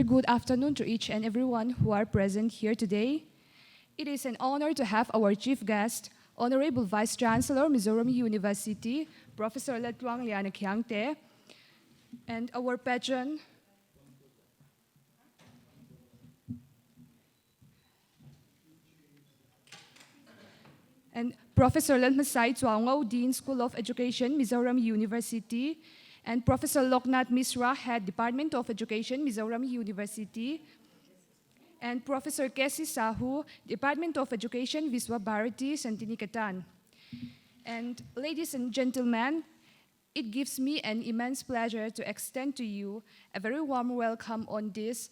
good afternoon to each and everyone who are present here today. It is an honor to have our chief guest, Honorable Vice Chancellor, Mizoram University, Professor Letwang Lianakyangte, and our patron, and Professor Lantmasai Chuangau, Dean School of Education, Mizoram University, and Professor Loknath Misra, Head Department of Education, Mizoram University, and Professor Kesi Sahu, Department of Education, Viswa Bharati, Santiniketan. And ladies and gentlemen, it gives me an immense pleasure to extend to you a very warm welcome on this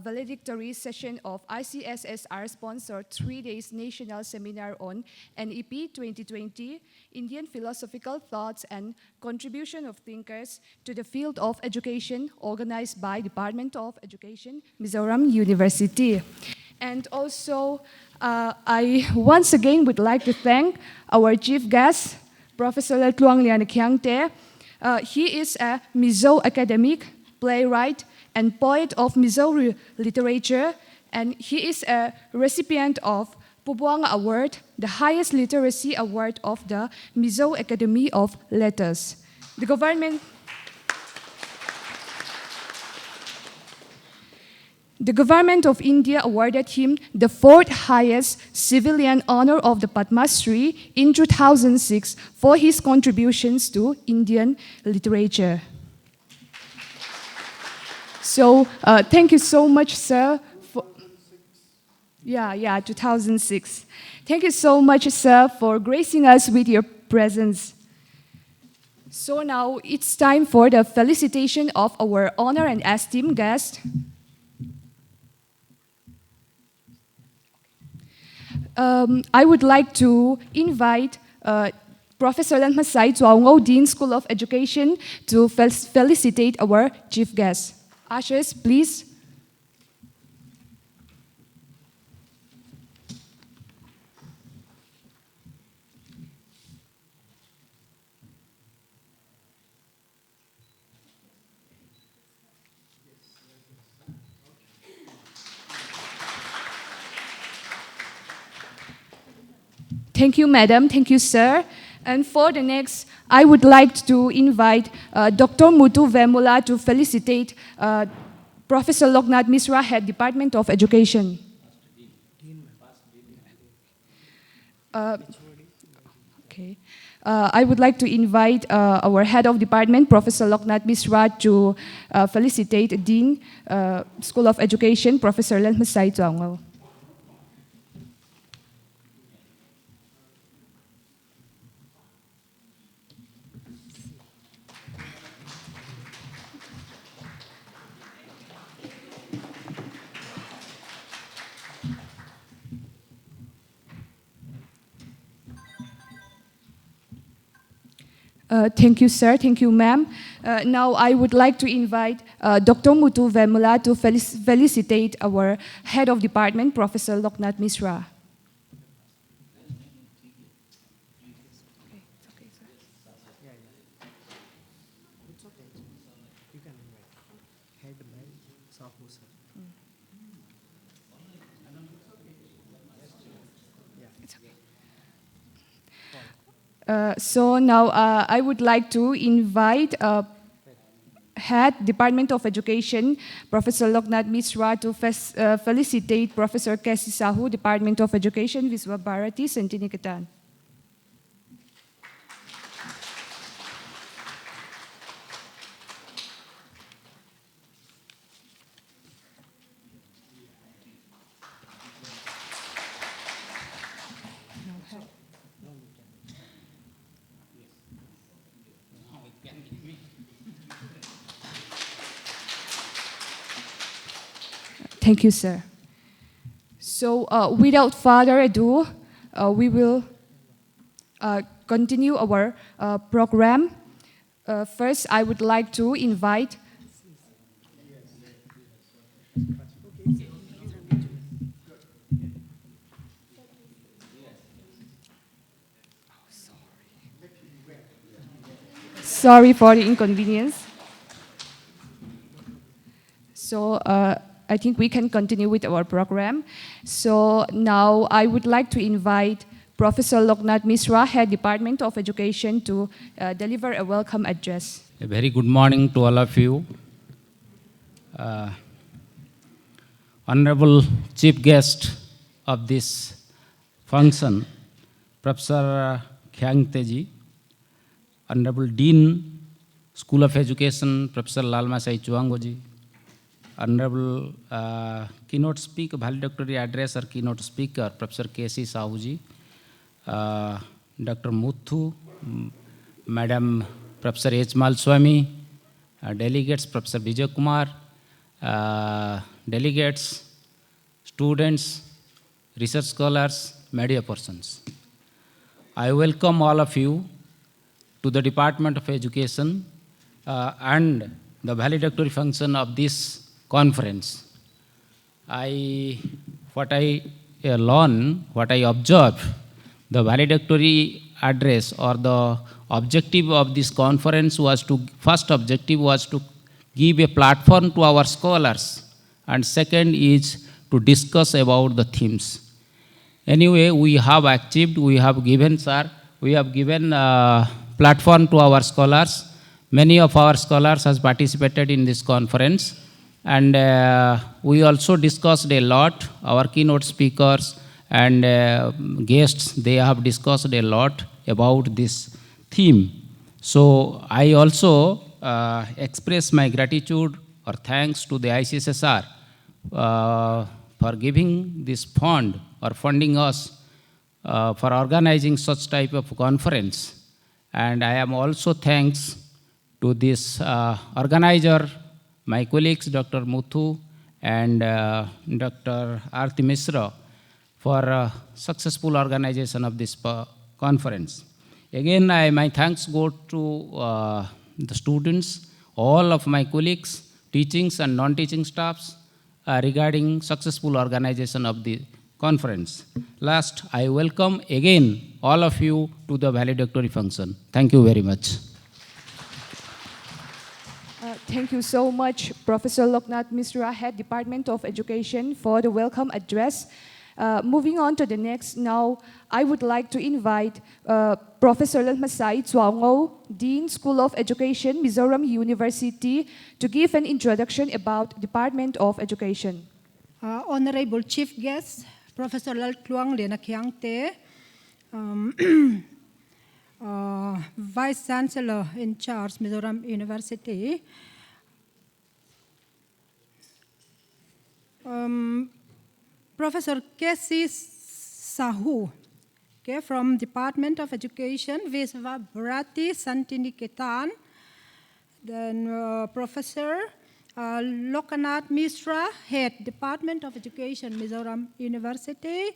valedictory session of ICSSR-sponsored 3 days national seminar on NEP 2020, Indian Philosophical Thoughts and Contribution of Thinkers to the Field of Education, organized by Department of Education, Mizoram University. And also, I once again would like to thank our chief guest, Professor Letwang Lianakyangte. He is a Mizo academic, playwright, and poet of Mizo literature, and he is a recipient of Pubuanga Award, the highest literacy award of the Mizo Academy of Letters. The government of India awarded him the 4th highest civilian honor of the Padma Shri in 2006 for his contributions to Indian literature. So thank you so much, sir. 2006. Thank you so much, sir, for gracing us with your presence. So now it's time for the felicitation of our honor and esteemed guest. I would like to invite Professor Lantmasai Chuangau, Dean School of Education, to felicitate our chief guest. Ushers, please. Thank you, madam. Thank you, sir. And for the next, I would like to invite Dr. Muthu Vemula to felicitate Professor Loknath Misra, Head Department of Education. I would like to invite our Head of Department, Professor Loknath Misra, to felicitate Dean School of Education, Professor Lantmasai Chuangau. Thank you, sir. Thank you, ma'am. Now I would like to invite Dr. Muthu Vemula to felicitate our Head of Department, Professor Loknath Misra. So now I would like to invite Head Department of Education, Professor Loknath Misra, to felicitate Professor Kesi Sahu, Department of Education, Viswa Bharati, Santiniketan. Thank you, sir. So without further ado, we will continue our program. First, I would like to invite Sorry for the inconvenience. So I think we can continue with our program. So now I would like to invite Professor Loknath Misra, Head Department of Education, to deliver a welcome address. A very good morning to all of you. Honorable Chief Guest of this function, Professor Khyangte ji, Honorable Dean, School of Education, Professor Lalma Sai Chuango ji, Honorable Keynote Speaker, Valedictory Address or Keynote Speaker, Professor K.C. Sahu ji, Dr. Muthu, Madam Professor H. Malswamy, delegates, Professor Vijay Kumar, delegates, students, research scholars, media persons. I welcome all of you to the Department of Education and the valedictory function of this conference. What I learn, what I observe, the valedictory address or the objective of this conference was first objective was to give a platform to our scholars, and second is to discuss about the themes. Anyway, we have achieved, we have given platform to our scholars. Many of our scholars has participated in this conference, and we also discussed a lot. Our keynote speakers and guests, they have discussed a lot about this theme. So I also express my gratitude or thanks to the ICSSR for giving this fund or funding us for organizing such type of conference. And I am also thanks to this organizer, my colleagues, Dr. Muthu and Dr. Arti Misra, for successful organization of this conference. Again, my thanks go to the students, all of my colleagues, teachings and non-teaching staffs regarding successful organization of the conference. Last, I welcome again all of you to the valedictory function. Thank you very much. Thank you so much, Professor Loknath Misra, Head Department of Education, for the welcome address. Moving on to the next, now I would like to invite Professor Lalmasai Chuango, Dean, School of Education, Mizoram University, to give an introduction about Department of Education. Honorable Chief Guest, Professor Lal Kluang Lena Khyangte, Vice Chancellor in charge, Mizoram University, Professor K.C. Sahu, okay, from Department of Education, Visva Bharati Santiniketan, then Professor Loknath Misra, Head Department of Education, Mizoram University,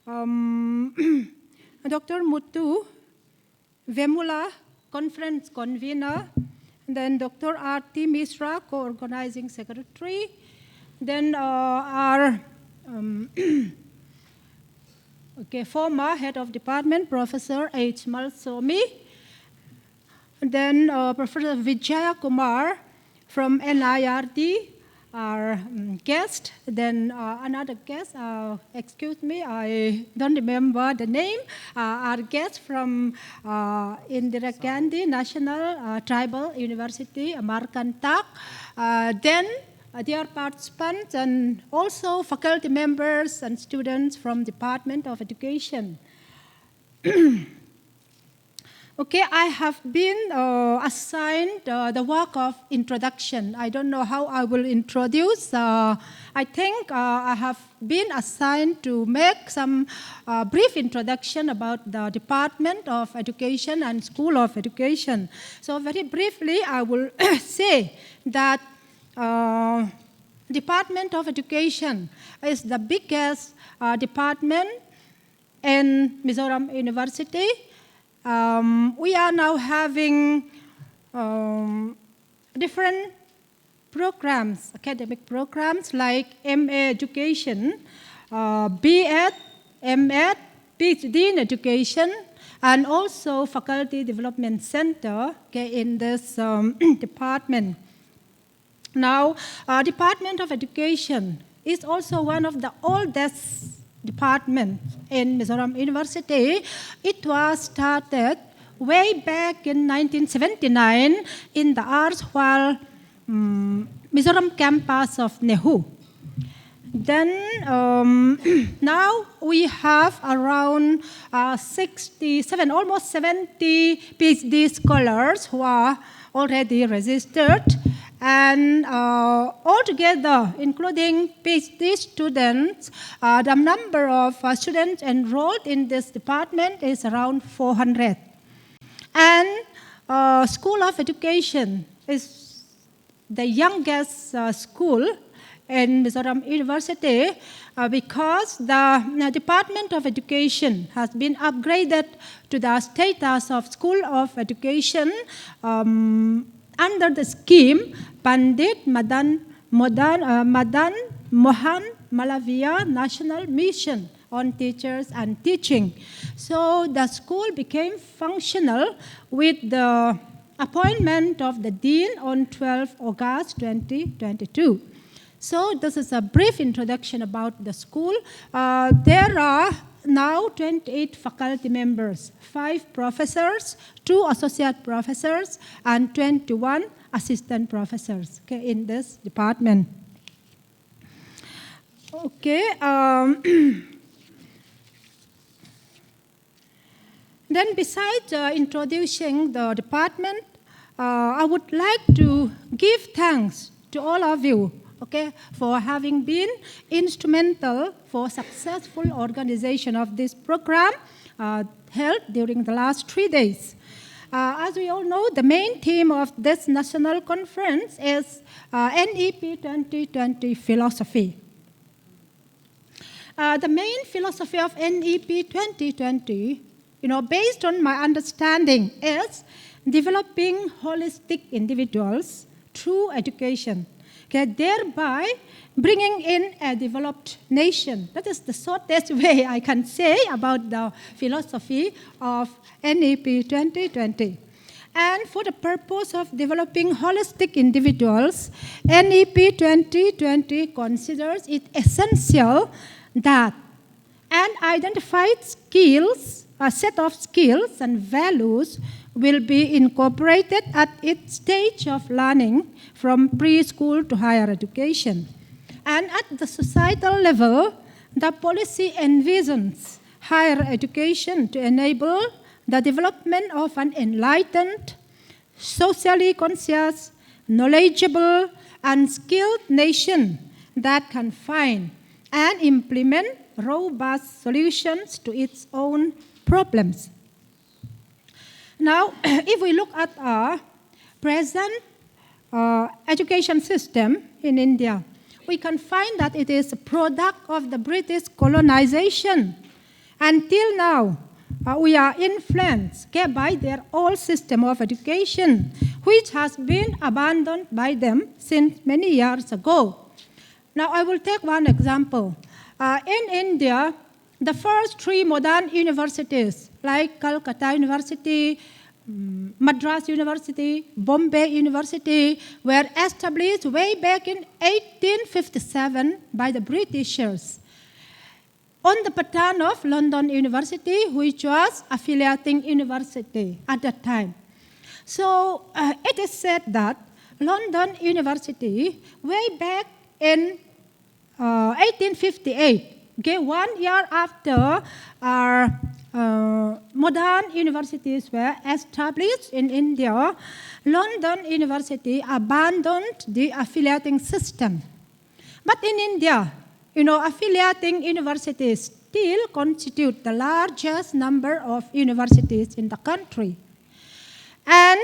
Dr. Muthu Vemula, Conference Convener, then Dr. Arti Misra, Co-Organizing Secretary, then our former Head of Department, Professor H. Malswamy, then Professor Vijay Kumar from NIRD, our guest, then another guest, excuse me, I don't remember the name, our guest from Indira Gandhi National Tribal University, Amarkantak, then dear participants and also faculty members and students from Department of Education. Okay, I have been assigned the work of introduction. I don't know how I will introduce. I think I have been assigned to make some brief introduction about the Department of Education and School of Education. So very briefly, I will say that Department of Education is the biggest department in Mizoram University. We are now having different programs, academic programs like MA Education, B.Ed, M.Ed, PhD in Education, and also Faculty Development Center in this department. Now, Department of Education is also one of the oldest departments in Mizoram University. It was started way back in 1979 in the erstwhile Mizoram campus of Nehu. Then now we have around 67, almost 70 PhD scholars who are already registered. And altogether, including PhD students, the number of students enrolled in this department is around 400. And School of Education is the youngest school in Mizoram University because the Department of Education has been upgraded to the status of School of Education under the scheme Pandit Madan Mohan Malaviya National Mission on Teachers and Teaching. So the school became functional with the appointment of the Dean on 12 August 2022. So this is a brief introduction about the school. There are now 28 faculty members, 5 professors, 2 associate professors, and 21 assistant professors in this department. Okay. Then besides introducing the department, I would like to give thanks to all of you for having been instrumental for successful organization of this program held during the last 3 days. As we all know, the main theme of this national conference is NEP 2020 philosophy. The main philosophy of NEP 2020, based on my understanding, is developing holistic individuals through education, thereby bringing in a developed nation. That is the shortest way I can say about the philosophy of NEP 2020. And for the purpose of developing holistic individuals, NEP 2020 considers it essential that an identified skills, a set of skills and values will be incorporated at its stage of learning from preschool to higher education. And at the societal level, the policy envisions higher education to enable the development of an enlightened, socially conscious, knowledgeable, and skilled nation that can find and implement robust solutions to its own problems. Now, if we look at our present education system in India, we can find that it is a product of the British colonization. Until now, we are influenced by their old system of education, which has been abandoned by them since many years ago. Now, I will take one example. In India, the first 3 modern universities, like Calcutta University, Madras University, Bombay University, were established way back in 1857 by the Britishers on the pattern of London University, which was affiliating university at that time. So it is said that London University, way back in 1858, 1 year after our modern universities were established in India, London University abandoned the affiliating system. But in India, affiliating universities still constitute the largest number of universities in the country. And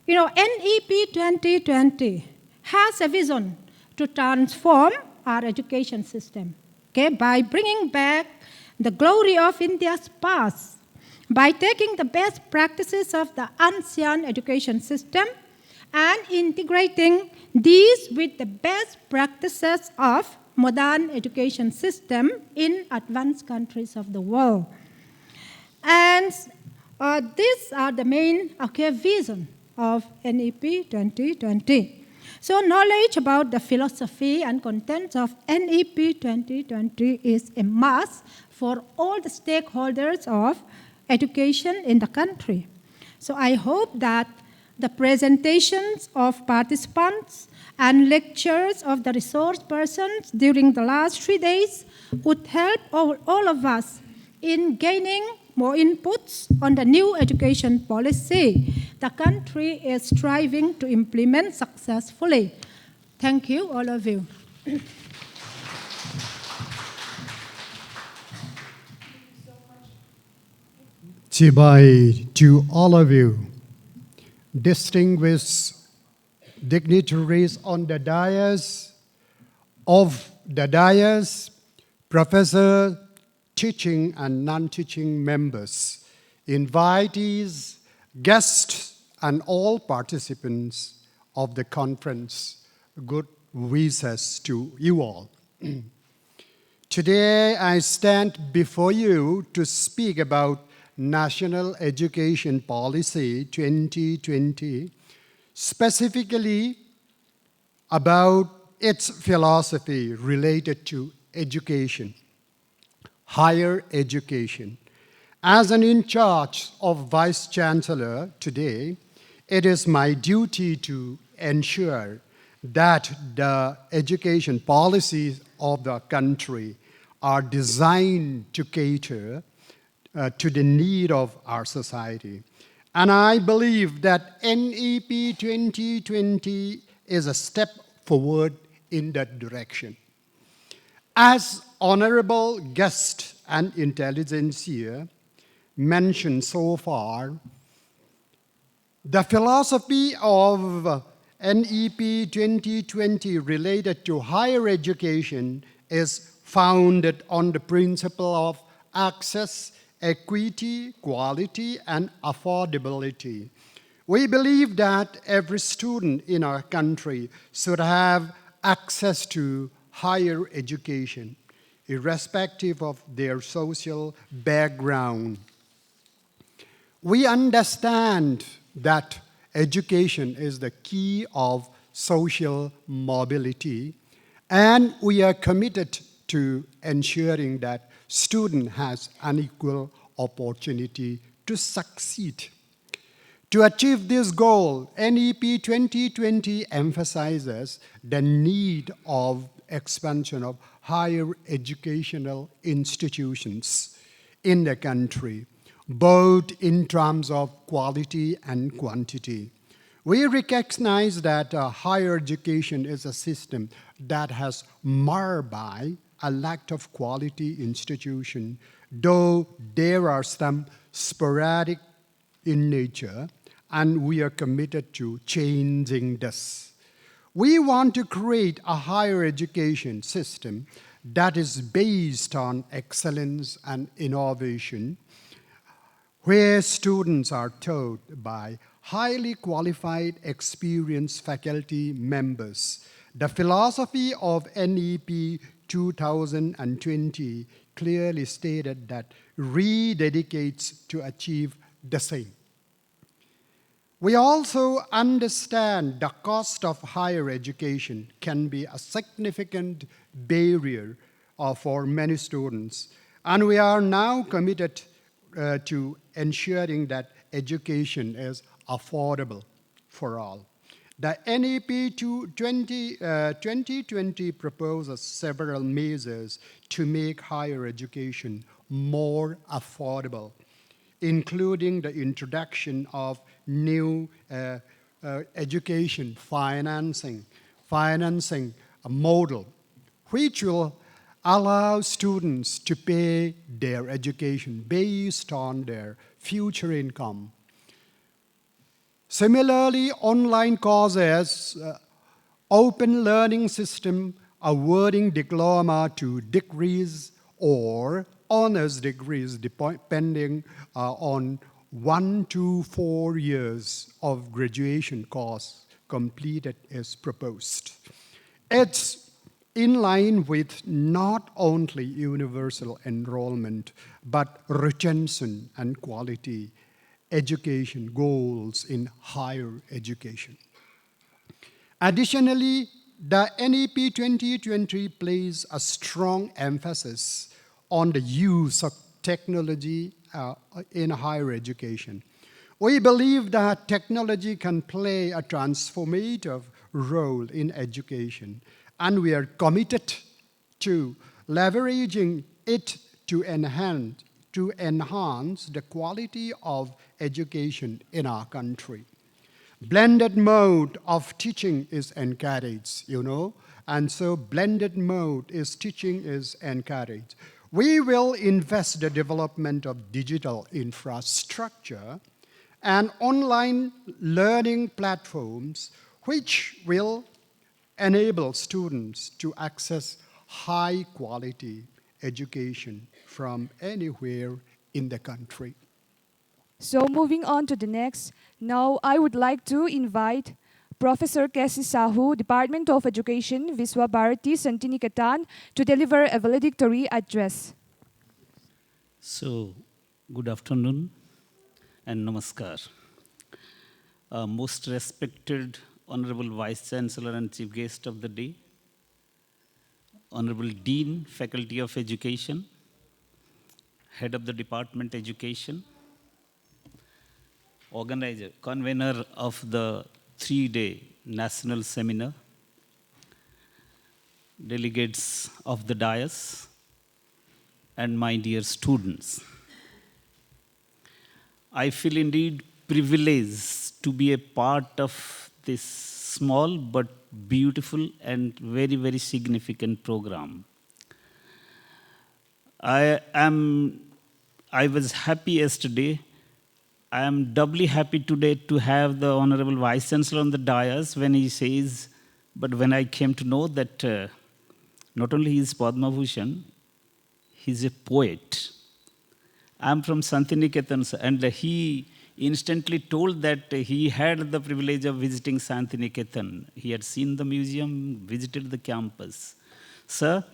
NEP 2020 has a vision to transform our education system, by bringing back the glory of India's past, by taking the best practices of the ancient education system and integrating these with the best practices of modern education system in advanced countries of the world. And these are the main vision of NEP 2020. So knowledge about the philosophy and contents of NEP 2020 is a must for all the stakeholders of education in the country. So I hope that the presentations of participants and lectures of the resource persons during the last 3 days would help all of us in gaining more inputs on the new education policy the country is striving to implement successfully. Thank you, all of you. Chibai to all of you, distinguished dignitaries on the dais, professors, teaching and non-teaching members, invitees, guests, and all participants of the conference. Good wishes to you all. Today, I stand before you to speak about National Education Policy 2020, specifically about its philosophy related to education, higher education. As an in charge of Vice Chancellor today, it is my duty to ensure that the education policies of the country are designed to cater to the need of our society. And I believe that NEP 2020 is a step forward in that direction. As honorable guest and intelligentsia mentioned so far, the philosophy of NEP 2020 related to higher education is founded on the principle of access, equity, quality, and affordability. We believe that every student in our country should have access to higher education, irrespective of their social background. We understand that education is the key of social mobility, and we are committed to ensuring that student has an equal opportunity to succeed. To achieve this goal, NEP 2020 emphasizes the need of expansion of higher educational institutions in the country, both in terms of quality and quantity. We recognize that higher education is a system that has marred by a lack of quality institution, though there are some sporadic in nature, and we are committed to changing this. We want to create a higher education system that is based on excellence and innovation, where students are taught by highly qualified, experienced faculty members. The philosophy of NEP 2020 clearly stated that rededicates to achieve the same. We also understand the cost of higher education can be a significant barrier for many students, and we are now committed to ensuring that education is affordable for all. The NEP 2020 proposes several measures to make higher education more affordable, including the introduction of new education financing model, which will allow students to pay their education based on their future income. Similarly, online courses, open learning system awarding diploma to degrees or honors degrees depending on 1 to 4 years of graduation course completed is proposed. It's in line with not only universal enrollment, but retention and quality education goals in higher education. Additionally, the NEP 2020 places a strong emphasis on the use of technology in higher education. We believe that technology can play a transformative role in education, and we are committed to leveraging it to enhance the quality of education in our country. Blended mode of teaching is encouraged, and so blended mode is teaching is encouraged. We will invest the development of digital infrastructure and online learning platforms which will enable students to access high quality education from anywhere in the country. So moving on to the next, now I would like to invite Professor K.C. Sahu, Department of Education, Viswa Bharati Santiniketan, to deliver a valedictory address. So, good afternoon and namaskar. Most respected Honorable Vice Chancellor and Chief Guest of the day, Honorable Dean, Faculty of Education, Head of the Department Education, Organizer, Convener of the 3-day National Seminar, delegates of the dais, and my dear students. I feel indeed privileged to be a part of this small but beautiful and very, very significant program. I was happy yesterday. I am doubly happy today to have the Honorable Vice Chancellor on the dais when he says, but when I came to know that not only he is Padma Bhushan, he is a poet. I am from Santiniketan, and he instantly told that he had the privilege of visiting Santiniketan. He had seen the museum, visited the campus. Sir,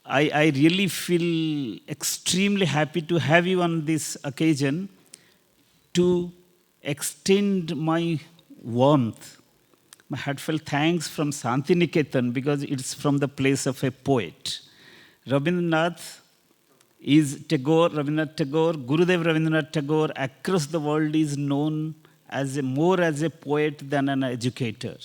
I really feel extremely happy to have you on this occasion to extend my warmth, my heartfelt thanks from Santiniketan, because it's from the place of a poet. Rabindranath is Tagore, Rabindranath Tagore, Gurudev Rabindranath Tagore across the world is known as more as a poet than an educator.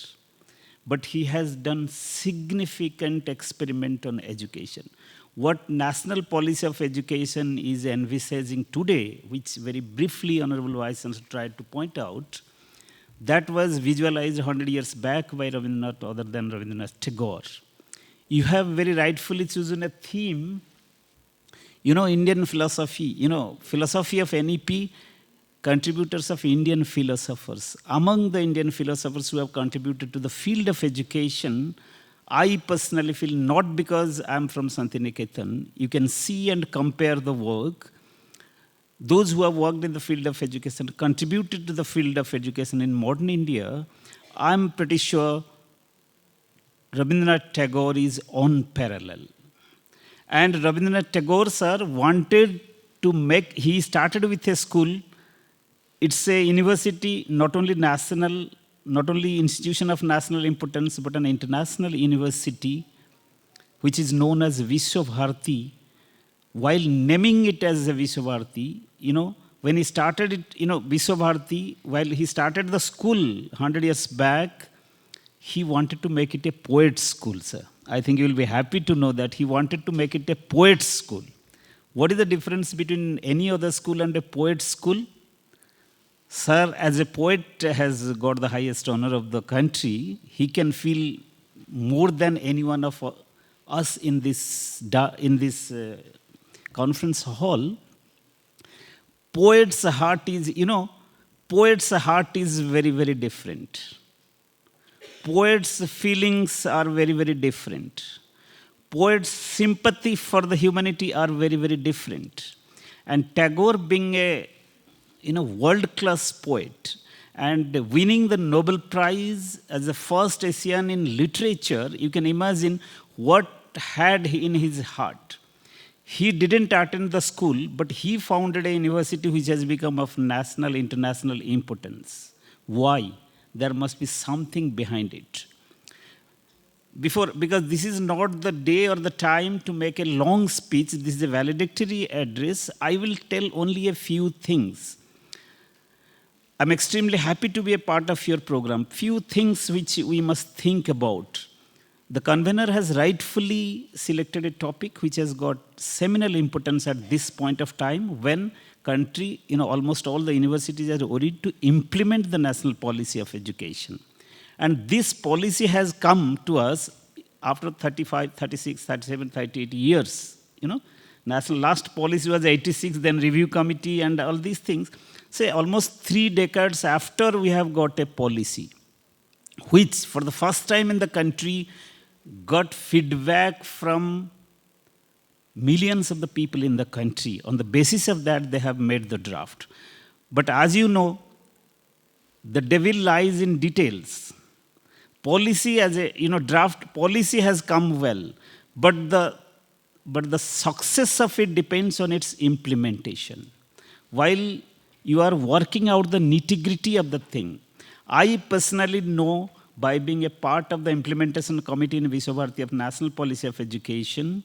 But he has done significant experiment on education. What national policy of education is envisaging today, which very briefly Honorable Vice Chancellor tried to point out, that was visualized 100 years back by Rabindranath other than Rabindranath Tagore. You have very rightfully chosen a theme, Indian philosophy, philosophy of NEP, contributors of Indian philosophers. Among the Indian philosophers who have contributed to the field of education, I personally feel, not because I'm from Santiniketan, you can see and compare the work. Those who have worked in the field of education, contributed to the field of education in modern India, I'm pretty sure Rabindranath Tagore is unparalleled. And Rabindranath Tagore, sir, wanted to he started with a school. It's a university, not only national, not only institution of national importance, but an international university, which is known as Viswa Bharati. While naming it as a Viswa Bharati, when he started it, Viswa Bharati, while he started the school 100 years back, he wanted to make it a poet's school, sir. I think you will be happy to know that he wanted to make it a poet's school. What is the difference between any other school and a poet's school? Sir, as a poet has got the highest honor of the country, he can feel more than any one of us in this conference hall. Poet's heart is, poet's heart is very, very different. Poet's feelings are very, very different. Poet's sympathy for the humanity are very, very different. And Tagore being a world-class poet and winning the Nobel Prize as the first Asian in literature, you can imagine what had he in his heart. He didn't attend the school, but he founded a university which has become of national, international importance. Why? There must be something behind it. Because this is not the day or the time to make a long speech, this is a valedictory address, I will tell only a few things. I'm extremely happy to be a part of your program. Few things which we must think about. The convener has rightfully selected a topic which has got seminal importance at this point of time when country, almost all the universities are worried to implement the national policy of education. And this policy has come to us after 35, 36, 37, 38 years. National last policy was 86, then review committee and all these things. Say almost 3 decades after we have got a policy, which for the first time in the country got feedback from millions of the people in the country. On the basis of that, they have made the draft. But as you know, the devil lies in details. Policy as a draft policy has come well, but the success of it depends on its implementation. While you are working out the nitty-gritty of the thing, I personally know by being a part of the implementation committee in Vishwabharati of National Policy of Education,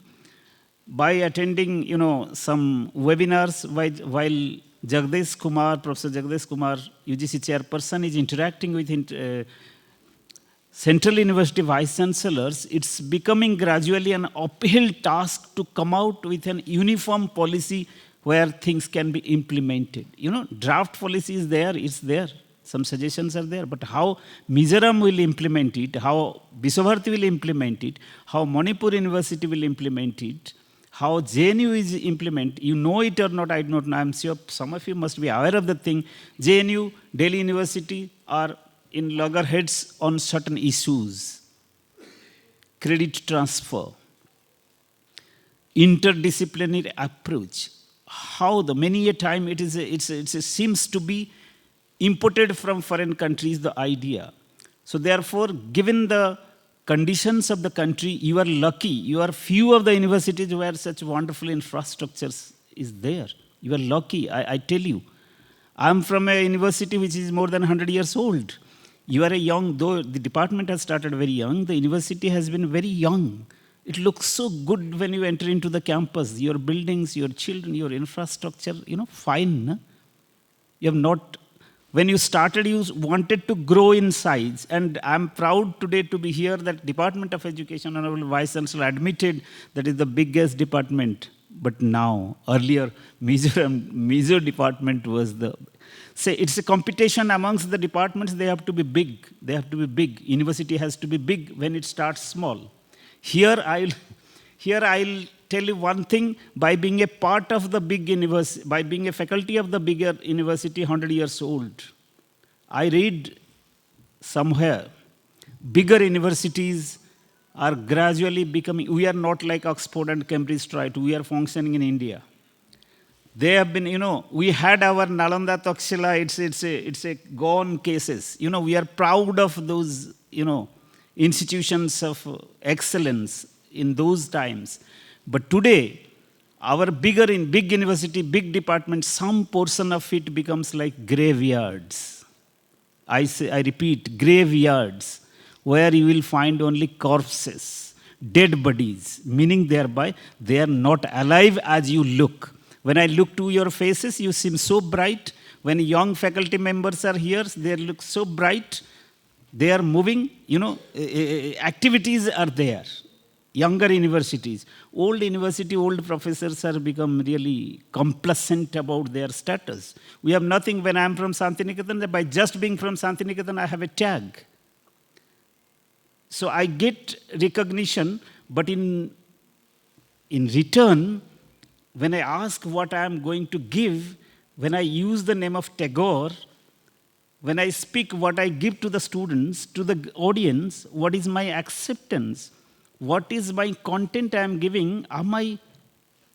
by attending some webinars while Jagdish Kumar, Professor Jagdish Kumar, UGC chairperson, is interacting with Central University Vice Chancellors, it's becoming gradually an uphill task to come out with an uniform policy where things can be implemented. Draft policy is there, it's there. Some suggestions are there, but how Mizoram will implement it, how Vishwabharati will implement it, how Manipur University will implement it, how JNU is implement, it or not, I don't know, I'm sure some of you must be aware of the thing. JNU, Delhi University are in loggerheads on certain issues. Credit transfer, interdisciplinary approach, how many a time it seems to be imported from foreign countries, the idea. So therefore, given the conditions of the country, you are lucky. You are few of the universities where such wonderful infrastructures is there. You are lucky, I tell you. I'm from a university which is more than 100 years old. You are a young, though the department has started very young, the university has been very young. It looks so good when you enter into the campus. Your buildings, your children, your infrastructure, fine. No? You have not, when you started, you wanted to grow in size. And I'm proud today to be here that Department of Education, Honorable Vice Chancellor admitted that is the biggest department. But now, earlier, Mizo department was the, say, it's a competition amongst the departments. They have to be big. They have to be big. University has to be big when it starts small. Here I'll tell you one thing, by being a part of the big university, by being a faculty of the bigger university, 100 years old, I read somewhere, bigger universities are gradually becoming, we are not like Oxford and Cambridge Triad, we are functioning in India. They have been, we had our Nalanda Takshila, it's a gone cases. We are proud of those, institutions of excellence in those times. But today, our big university, big department, some portion of it becomes like graveyards. I repeat, graveyards, where you will find only corpses, dead bodies, meaning thereby they are not alive as you look. When I look to your faces, you seem so bright. When young faculty members are here, they look so bright. They are moving, activities are there. Younger universities, old university, old professors have become really complacent about their status. We have nothing. When I am from Santiniketan, by just being from Santiniketan, I have a tag. So I get recognition, but in return, when I ask what I am going to give, when I use the name of Tagore, when I speak what I give to the students, to the audience, what is my acceptance? What is my content I am giving? Am I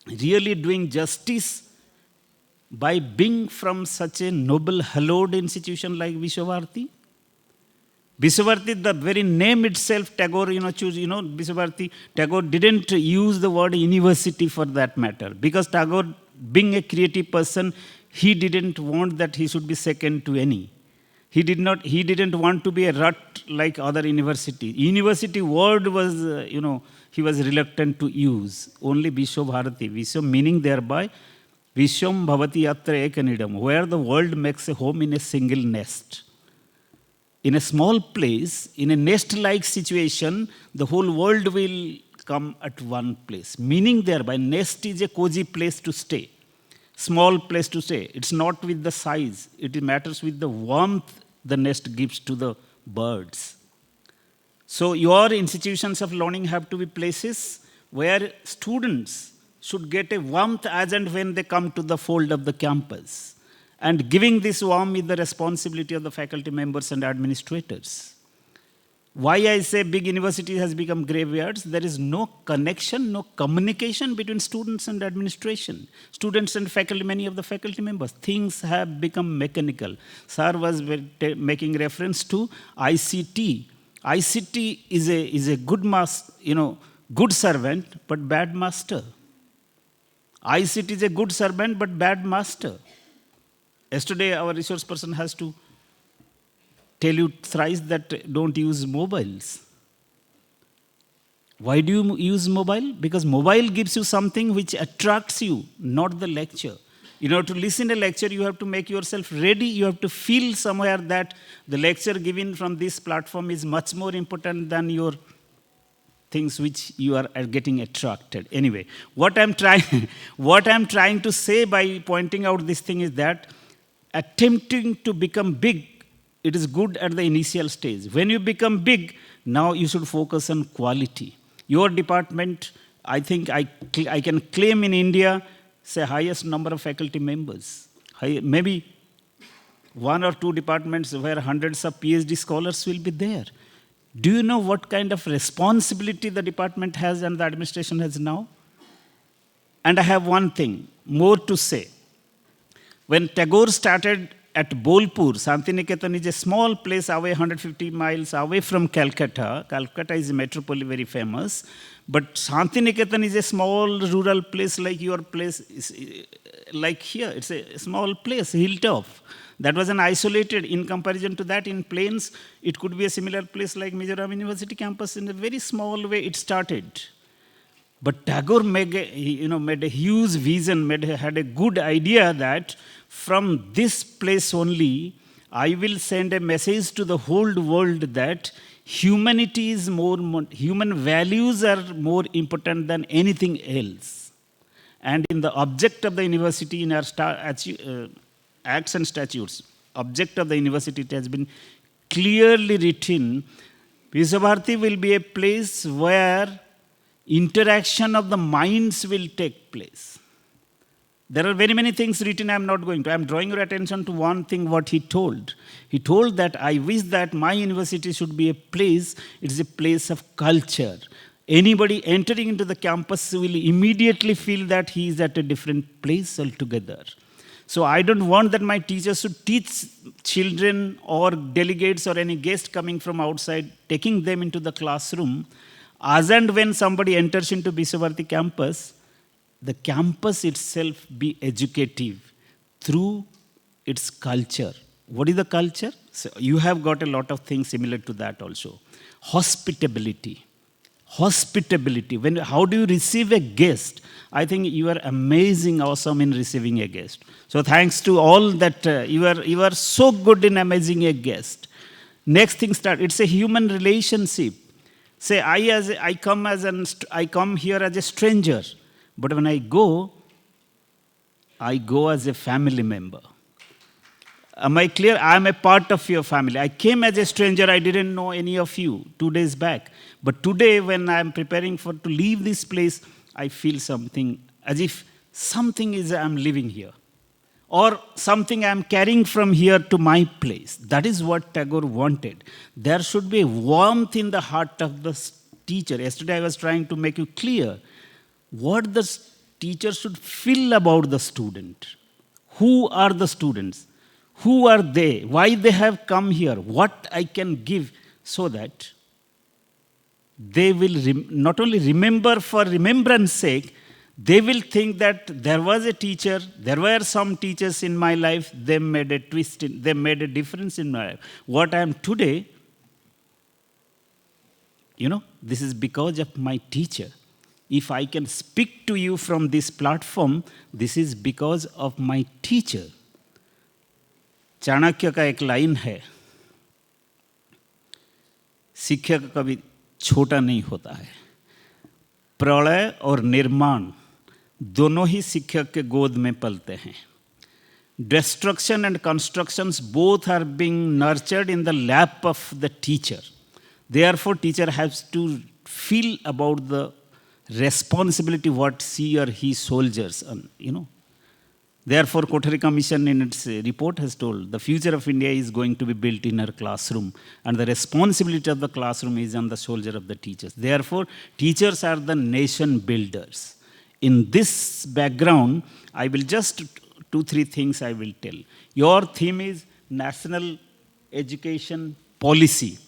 really doing justice by being from such a noble, hallowed institution like Vishwabharati? Vishwavarti, the very name itself, Tagore, Vishwavarti, Tagore didn't use the word university for that matter. Because Tagore, being a creative person, he didn't want that he should be second to any. He didn't want to be a rut like other university. University word was, he was reluctant to use. Only Vishwabharati. Vishwa meaning thereby, Vishwam bhavati yatra ekanidam, where the world makes a home in a single nest. In a small place, in a nest-like situation, the whole world will come at one place. Meaning thereby, nest is a cozy place to stay. Small place to stay. It's not with the size. It matters with the warmth the nest gives to the birds. So your institutions of learning have to be places where students should get a warmth as and when they come to the fold of the campus. And giving this warmth is the responsibility of the faculty members and administrators. Why I say big universities has become graveyards, there is no connection, no communication between students and administration. Students and faculty, many of the faculty members, things have become mechanical. Sir was making reference to ICT. ICT is a good servant, but bad master. ICT is a good servant, but bad master. Yesterday, our resource person has to tell you thrice that don't use mobiles. Why do you use mobile? Because mobile gives you something which attracts you, not the lecture. In order to listen a lecture, you have to make yourself ready. You have to feel somewhere that the lecture given from this platform is much more important than your things which you are getting attracted. Anyway, what I'm trying to say by pointing out this thing is that attempting to become big, it is good at the initial stage. When you become big, now you should focus on quality. Your department, I think I can claim in India, say highest number of faculty members. Maybe one or two departments where hundreds of PhD scholars will be there. Do you know what kind of responsibility the department has and the administration has now? And I have one thing more to say. When Tagore started at Bolpur, Santiniketan is a small place away, 150 miles away from Calcutta. Calcutta is a metropolis, very famous. But Santiniketan is a small rural place like your place, like here. It's a small place, hilltop. That was an isolated, in comparison to that, in plains, it could be a similar place like Mizoram University campus. In a very small way, it started. But Tagore made a huge vision, had a good idea that from this place only, I will send a message to the whole world that humanity is human values are more important than anything else. And in the object of the university, in our Acts and Statutes, object of the university, it has been clearly written, Vishwabharati will be a place where interaction of the minds will take place. There are very many things written, I am not going to. I am drawing your attention to one thing, what he told. He told that I wish that my university should be a place, it is a place of culture. Anybody entering into the campus will immediately feel that he is at a different place altogether. So I don't want that my teachers should teach children or delegates or any guest coming from outside, taking them into the classroom. As and when somebody enters into Vishwabharati campus, the campus itself be educative through its culture. What is the culture? So you have got a lot of things similar to that also. Hospitality. Hospitality. How do you receive a guest? I think you are amazing, awesome in receiving a guest. So thanks to all that, you are so good in amazing a guest. Next thing start. It's a human relationship. Say I come here as a stranger, but when I go as a family member. Am I clear? I am a part of your family. I came as a stranger. I didn't know any of you 2 days back. But today, when I am preparing to leave this place, I feel something as if something is I am living here, or something I am carrying from here to my place. That is what Tagore wanted. There should be warmth in the heart of the teacher. Yesterday, I was trying to make you clear what the teacher should feel about the student. Who are the students? Who are they? Why they have come here? What I can give so that they will not only remember for remembrance sake, they will think that there was a teacher, there were some teachers in my life, they made a twist, they made a difference in my life. What I am today, this is because of my teacher. If I can speak to you from this platform, this is because of my teacher. Chanakya का एक line है, शिक्षक कभी छोटा नहीं होता है. प्रलय और निर्माण दोनों ही शिक्षक के गोद में पलते हैं. Destruction and constructions both are being nurtured in the lap of the teacher. Therefore, teacher has to feel about the responsibility what she or he soldiers, Therefore, Kothari Commission in its report has told the future of India is going to be built in her classroom, and the responsibility of the classroom is on the shoulder of the teachers. Therefore, teachers are the nation builders. In this background, I will just 2-3 things I will tell. Your theme is national education policy.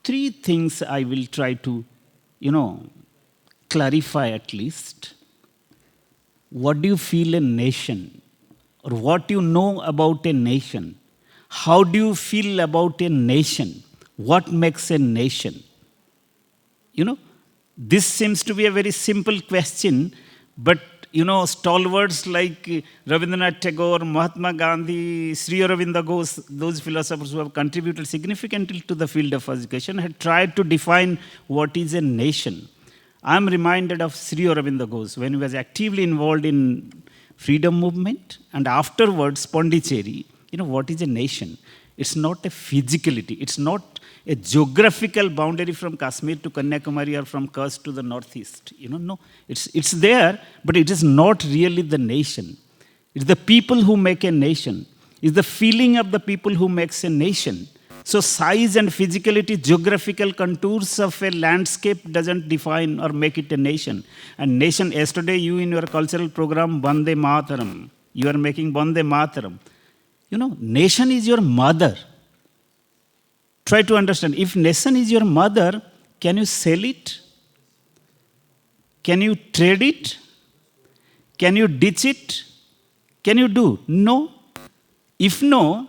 3 things I will try to, clarify at least. What do you feel a nation? Or what you know about a nation? How do you feel about a nation? What makes a nation? This seems to be a very simple question, but stalwarts like Rabindranath Tagore, Mahatma Gandhi, Sri Aurobindo Ghosh, those philosophers who have contributed significantly to the field of education had tried to define what is a nation. I am reminded of Sri Aurobindo Ghosh when he was actively involved in freedom movement, and afterwards Pondicherry. What is a nation? It's not a physicality. It's not a geographical boundary from Kashmir to Kanyakumari or from Kutch to the northeast. No, it's there, but it is not really the nation. It's the people who make a nation. It's the feeling of the people who makes a nation. So size and physicality, geographical contours of a landscape doesn't define or make it a nation. And nation, yesterday you in your cultural program, Vande Mataram, you are making Vande Mataram. Nation is your mother. Try to understand. If nation is your mother, can you sell it? Can you trade it? Can you ditch it? Can you do? No. If no,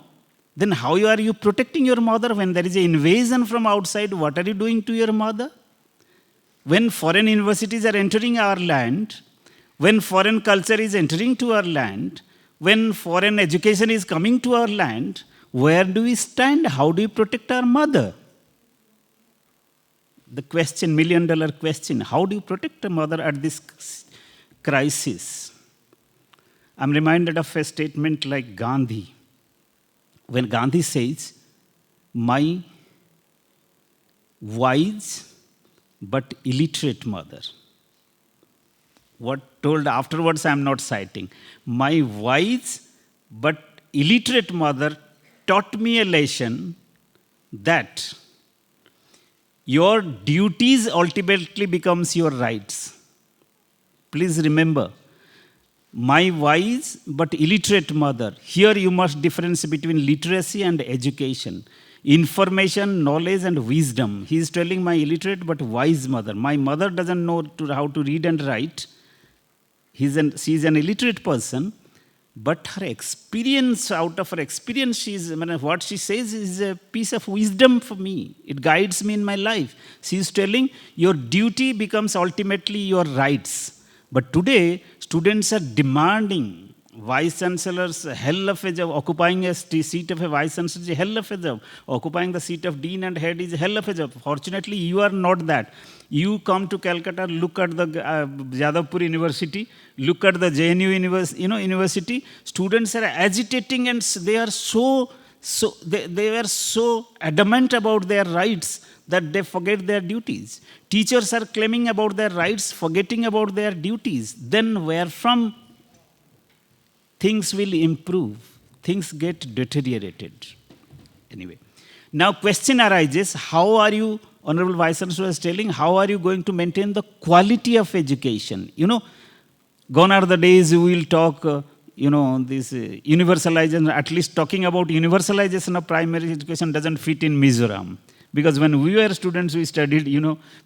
then how are you protecting your mother when there is an invasion from outside? What are you doing to your mother? When foreign universities are entering our land, when foreign culture is entering to our land, when foreign education is coming to our land, where do we stand? How do we protect our mother? The question, $1 million question, how do you protect a mother at this crisis? I'm reminded of a statement like Gandhi. When Gandhi says, my wise but illiterate mother. What told afterwards I am not citing. My wise but illiterate mother taught me a lesson that your duties ultimately becomes your rights. Please remember, my wise but illiterate mother. Here you must differentiate between literacy and education. Information, knowledge and wisdom. He is telling my illiterate but wise mother. My mother doesn't know how to read and write. She is an illiterate person. But her experience, out of her experience, what she says is a piece of wisdom for me. It guides me in my life. She is telling your duty becomes ultimately your rights. But today, students are demanding vice chancellors hell of a job. Occupying a seat of a vice chancellor is a hell of a job. Occupying the seat of dean and head is a hell of a job. Fortunately, you are not that. You come to Calcutta, look at the Jadavpur University, look at the JNU University. Students are agitating and they are they were so adamant about their rights that they forget their duties. Teachers are claiming about their rights, forgetting about their duties. Then where from things will improve? Things get deteriorated. Anyway, now question arises, how are you, Honorable Vice Chancellor was telling, how are you going to maintain the quality of education? Gone are the days we will talk, this universalization, at least talking about universalization of primary education doesn't fit in Mizoram. Because when we were students, we studied,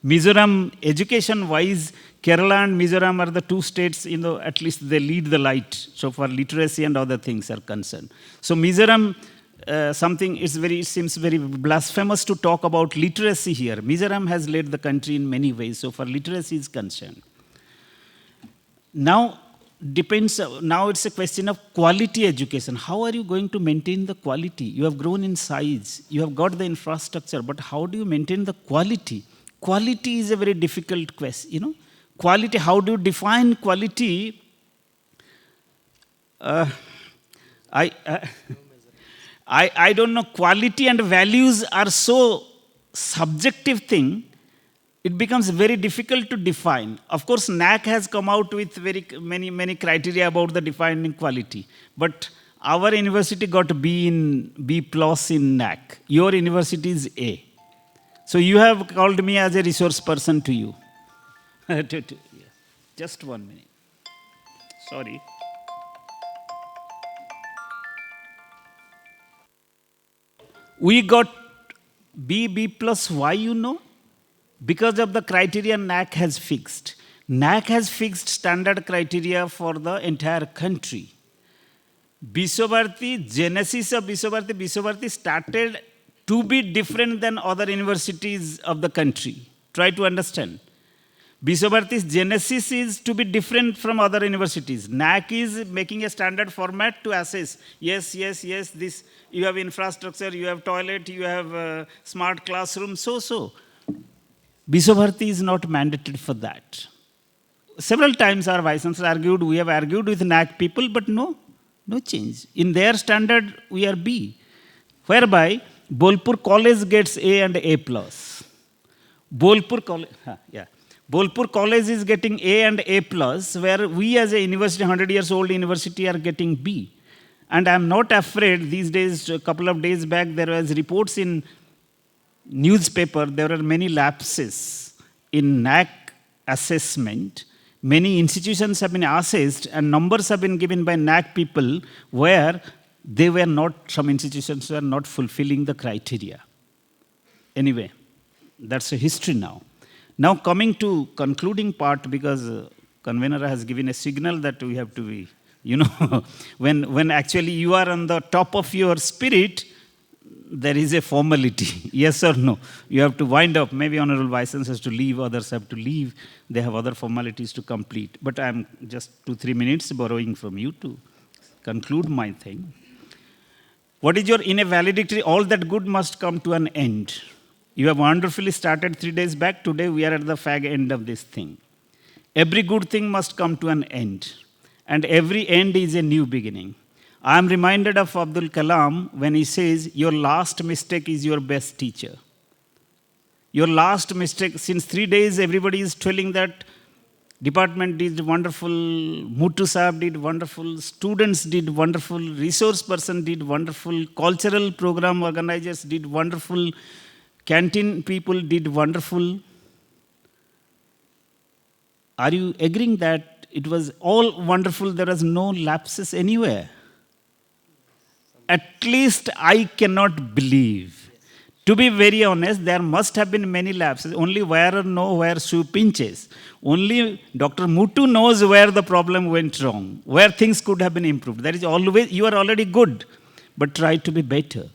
Mizoram, education-wise, Kerala and Mizoram are the two states, at least they lead the light. So for literacy and other things are concerned. So Mizoram, it seems very blasphemous to talk about literacy here. Mizoram has led the country in many ways, so for literacy is concerned. Now it's a question of quality education. How are you going to maintain the quality? You have grown in size, you have got the infrastructure, but how do you maintain the quality? Quality is a very difficult question, Quality, how do you define quality? I don't know, quality and values are so subjective thing, it becomes very difficult to define. Of course, NAC has come out with very many criteria about the defining quality. But our university got B plus in NAC. Your university is A. So you have called me as a resource person to you. Just 1 minute. Sorry. We got B plus, why Because of the criteria NAC has fixed. NAC has fixed standard criteria for the entire country. Biswabarti, genesis of Biswabarti started to be different than other universities of the country. Try to understand. Biswabarti's genesis is to be different from other universities. NAC is making a standard format to assess. Yes, this, you have infrastructure, you have toilet, you have smart classroom, so. Biswabarti is not mandated for that. Several times our vice chancellor argued, we have argued with NAC people, but no change. In their standard, we are B. Whereby, Bolpur College gets A and A plus. Bolpur College is getting A and A plus, where we as a university, 100 years old university, are getting B. And I'm not afraid, these days, a couple of days back, there was reports in newspaper, there are many lapses in NAC assessment. Many institutions have been assessed and numbers have been given by NAC people where some institutions were not fulfilling the criteria. Anyway, that's a history now. Now coming to concluding part, because convener has given a signal that we have to be, when actually you are on the top of your spirit, there is a formality, yes or no. You have to wind up. Maybe Honorable Vice Chancellor has to leave, others have to leave. They have other formalities to complete. But I'm just 2-3 minutes borrowing from you to conclude my thing. What is in a valedictory, all that good must come to an end. You have wonderfully started 3 days back. Today we are at the fag end of this thing. Every good thing must come to an end. And every end is a new beginning. I am reminded of Abdul Kalam when he says, your last mistake is your best teacher. Your last mistake, since 3 days everybody is telling that department did wonderful, Muttu Saab did wonderful, students did wonderful, resource person did wonderful, cultural program organizers did wonderful, canteen people did wonderful. Are you agreeing that it was all wonderful, there was no lapses anywhere? At least I cannot believe. To be very honest, there must have been many lapses. Only where shoe pinches. Only Dr. Muttu knows where the problem went wrong, where things could have been improved. That is always, you are already good, but try to be better.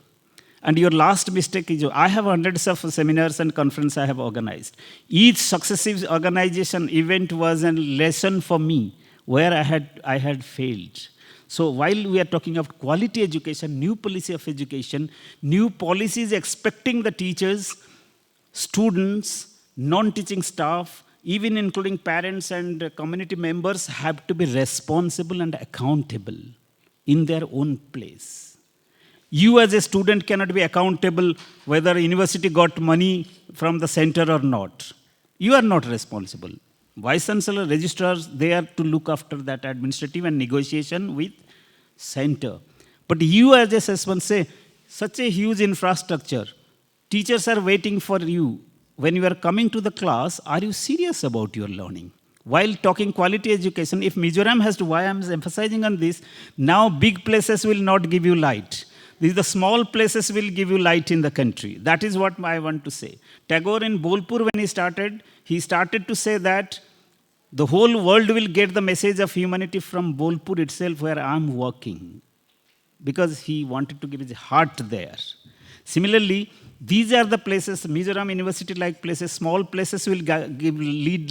And your last mistake is, I have hundreds of seminars and conferences I have organized. Each successive organization event was a lesson for me where I had failed. So while we are talking of quality education, new policy of education, new policies expecting the teachers, students, non-teaching staff, even including parents and community members have to be responsible and accountable in their own place. You as a student cannot be accountable whether university got money from the center or not. You are not responsible. Vice Chancellor, registrars, they are to look after that administrative and negotiation with center. But you as a assessment say, such a huge infrastructure, teachers are waiting for you. When you are coming to the class, are you serious about your learning? While talking quality education, if Mizoram has to, why I am emphasizing on this, now big places will not give you light. These the small places will give you light in the country. That is what I want to say. Tagore in Bolpur, when he started to say that the whole world will get the message of humanity from Bolpur itself, where I am working, because he wanted to give his heart there. Similarly, these are the places, Mizoram University-like places, small places will give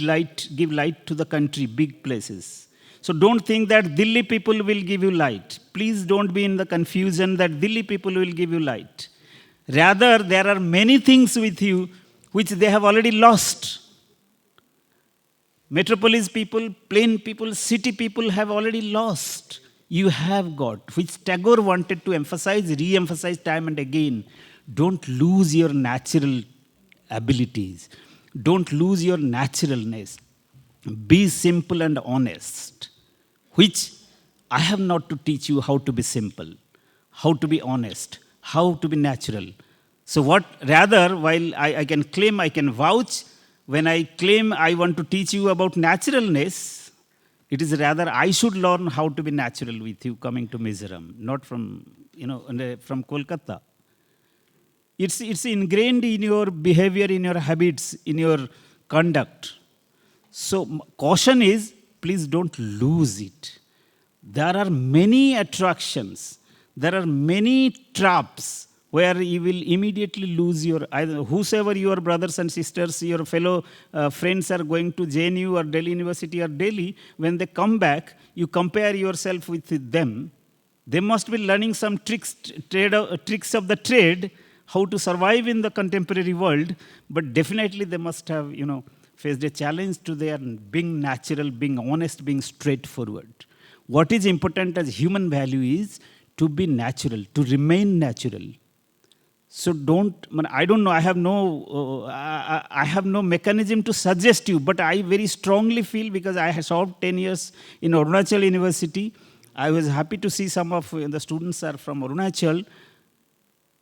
light to the country, big places. So don't think that Delhi people will give you light. Please don't be in the confusion that Delhi people will give you light. Rather, there are many things with you which they have already lost. Metropolis people, plain people, city people have already lost. You have got, which Tagore wanted to emphasize, re-emphasize time and again. Don't lose your natural abilities. Don't lose your naturalness. Be simple and honest, which I have not to teach you how to be simple, how to be honest, how to be natural. So rather, while I can claim, I can vouch, when I claim I want to teach you about naturalness, it is rather I should learn how to be natural with you coming to Mizoram, not from Kolkata. It's ingrained in your behavior, in your habits, in your conduct. So caution is, please don't lose it. There are many attractions. There are many traps where you will immediately lose whosoever your brothers and sisters, your fellow friends are going to JNU or Delhi University or Delhi, when they come back, you compare yourself with them. They must be learning some tricks of the trade, how to survive in the contemporary world, but definitely they must have, faced a challenge to their being natural, being honest, being straightforward. What is important as human value is to be natural, to remain natural. So I don't know, I have no mechanism to suggest you, but I very strongly feel, because I have served 10 years in Arunachal University, I was happy to see some of the students are from Arunachal.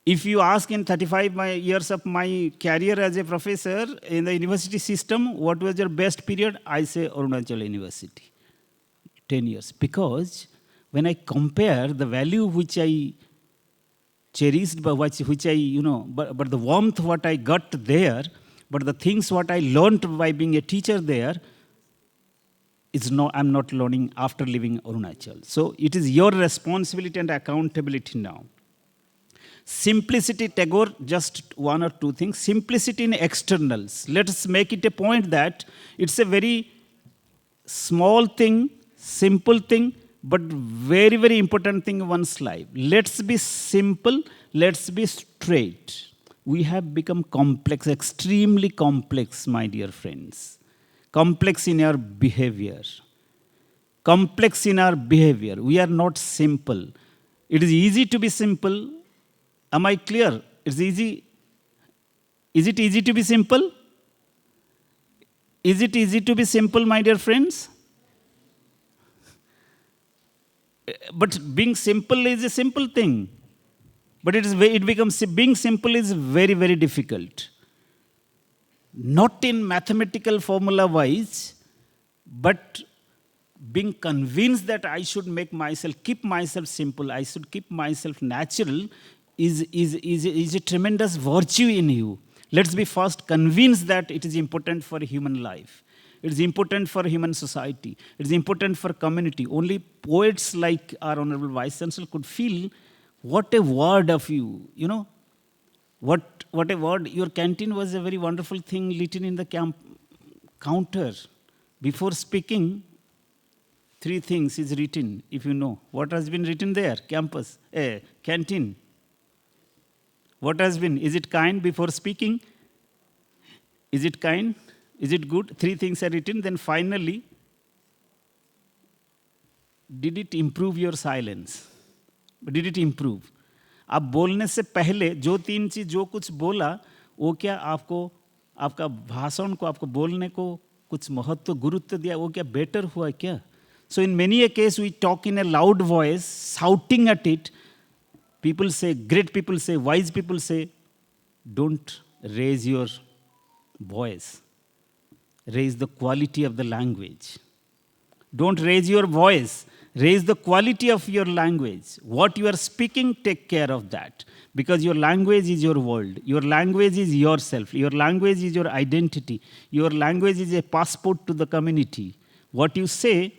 If you ask in 35 years of my career as a professor in the university system, what was your best period? I say Arunachal University, 10 years. Because when I compare the value which I cherished, but the warmth what I got there, but the things what I learned by being a teacher there, I'm not learning after leaving Arunachal. So it is your responsibility and accountability now. Simplicity, Tagore, just one or two things. Simplicity in externals. Let us make it a point that it's a very small thing, simple thing, but very, very important thing in one's life. Let's be simple, let's be straight. We have become complex, extremely complex, my dear friends. Complex in our behavior. Complex in our behavior. We are not simple. It is easy to be simple. Am I clear? It's easy. Is it easy to be simple? Is it easy to be simple, my dear friends? But being simple is a simple thing. But being simple is very, very difficult. Not in mathematical formula wise, but being convinced that I should keep myself simple, I should keep myself natural, is a tremendous virtue in you. Let's be first convinced that it is important for human life. It is important for human society. It is important for community. Only poets like our Honorable Vice Chancellor could feel what a word of you, what a word. Your canteen was a very wonderful thing written in the counter. Before speaking, 3 things is written, if you know. What has been written there? Canteen. What has been? Is it kind before speaking? Is it kind? Is it good? 3 things are written. Then finally, did it improve your silence? Did it improve? आप बोलने से पहले जो 3 चीज जो कुछ बोला, वो क्या आपका भाषण को, आपको बोलने को कुछ महत्व, गुरुत्व दिया, वो क्या बेटर हुआ क्या? So in many a case we talk in a loud voice, shouting at it. People say, great people say, wise people say, don't raise your voice. Raise the quality of the language. Don't raise your voice. Raise the quality of your language. What you are speaking, take care of that. Because your language is your world. Your language is yourself. Your language is your identity. Your language is a passport to the community. What you say,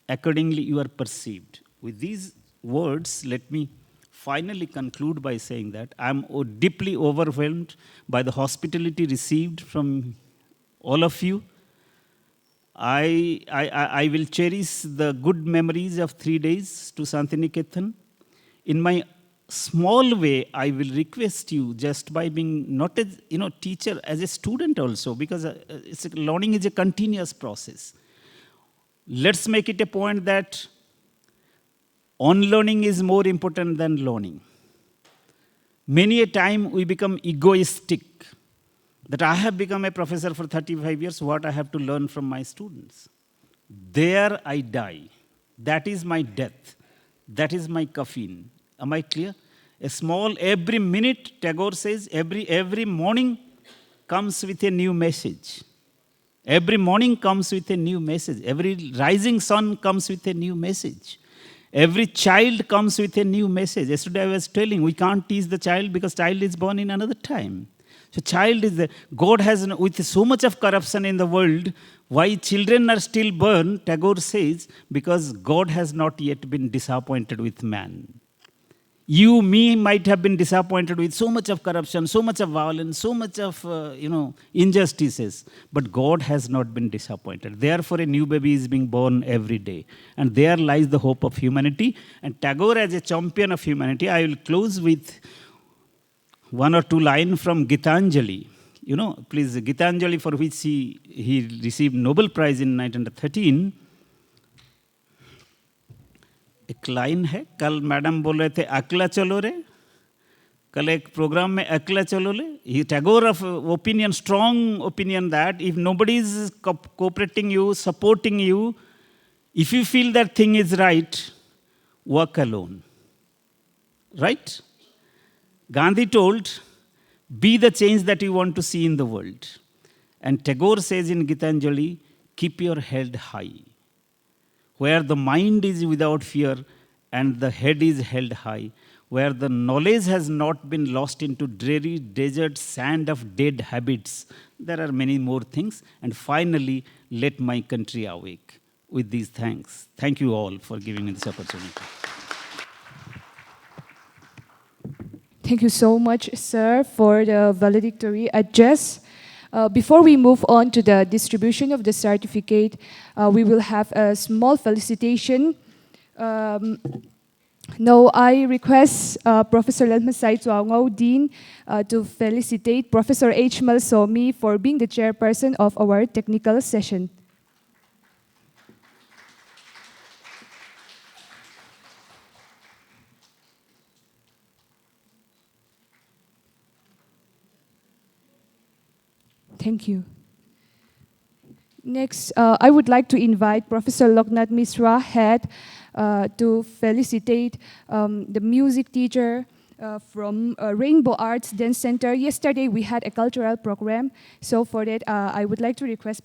accordingly you are perceived. With these words, let me finally conclude by saying that I am deeply overwhelmed by the hospitality received from all of you. I will cherish the good memories of 3 days to Santiniketan. In my small way, I will request you, just by being not as teacher, as a student also, because learning is a continuous process. Let's make it a point that unlearning is more important than learning. Many a time we become egoistic, that I have become a professor for 35 years, what I have to learn from my students. There I die. That is my death. That is my coffin. Am I clear? A small, every minute, Tagore says, every morning comes with a new message. Every morning comes with a new message. Every rising sun comes with a new message. Every child comes with a new message. Yesterday I was telling, we can't teach the child because child is born in another time. So child is God has, with so much of corruption in the world, why children are still born, Tagore says, because God has not yet been disappointed with man. You, me, might have been disappointed with so much of corruption, so much of violence, so much of, injustices. But God has not been disappointed. Therefore, a new baby is being born every day. And there lies the hope of humanity. And Tagore, as a champion of humanity, I will close with 1 or 2 lines from Gitanjali. Please, Gitanjali, for which he received Nobel Prize in 1913. एक line है, कल madam बोल रहे थे अकेला चलो रे, कल एक प्रोग्राम में अकेला चलो ले. He Tagore of opinion, strong opinion that if nobody is cooperating you, supporting you, if you feel that thing is right, work alone. Right? Gandhi told, be the change that you want to see in the world. And Tagore says in Gitanjali, keep your head high. Where the mind is without fear and the head is held high, where the knowledge has not been lost into dreary desert sand of dead habits. There are many more things. And finally, let my country awake. With these thanks, thank you all for giving me this opportunity. Thank you so much, sir, for the valedictory address. Before we move on to the distribution of the certificate, we will have a small felicitation. Now I request Professor Lalmasai Tuangao, Dean, to felicitate Professor H. Malsomi for being the chairperson of our technical session. Thank you. Next, I would like to invite Professor Loknath Misra, head, to felicitate the music teacher from Rainbow Arts Dance Center. Yesterday, we had a cultural program. So for that, I would like to request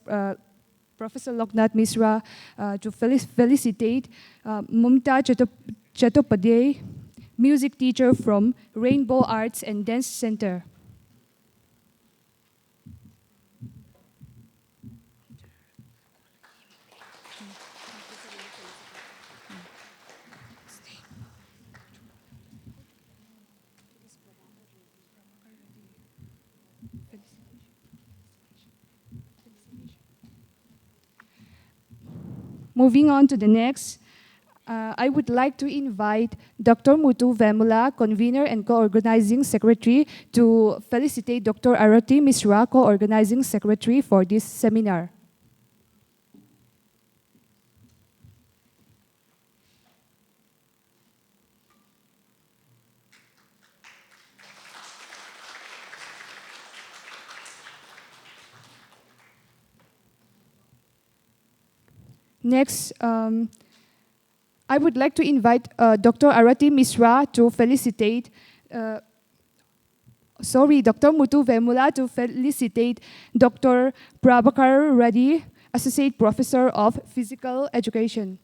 Professor Loknath Misra to felicitate Mumta Chattopadhyay, music teacher from Rainbow Arts and Dance Center. Moving on to the next, I would like to invite Dr. Mutu Vemula, convener and co-organizing secretary, to felicitate Dr. Arati Misra, co-organizing secretary, for this seminar. Next, I would like to invite Dr. Arati Misra to felicitate, Dr. Mutu Vemula to felicitate Dr. Prabhakar Reddy, Associate Professor of Physical Education.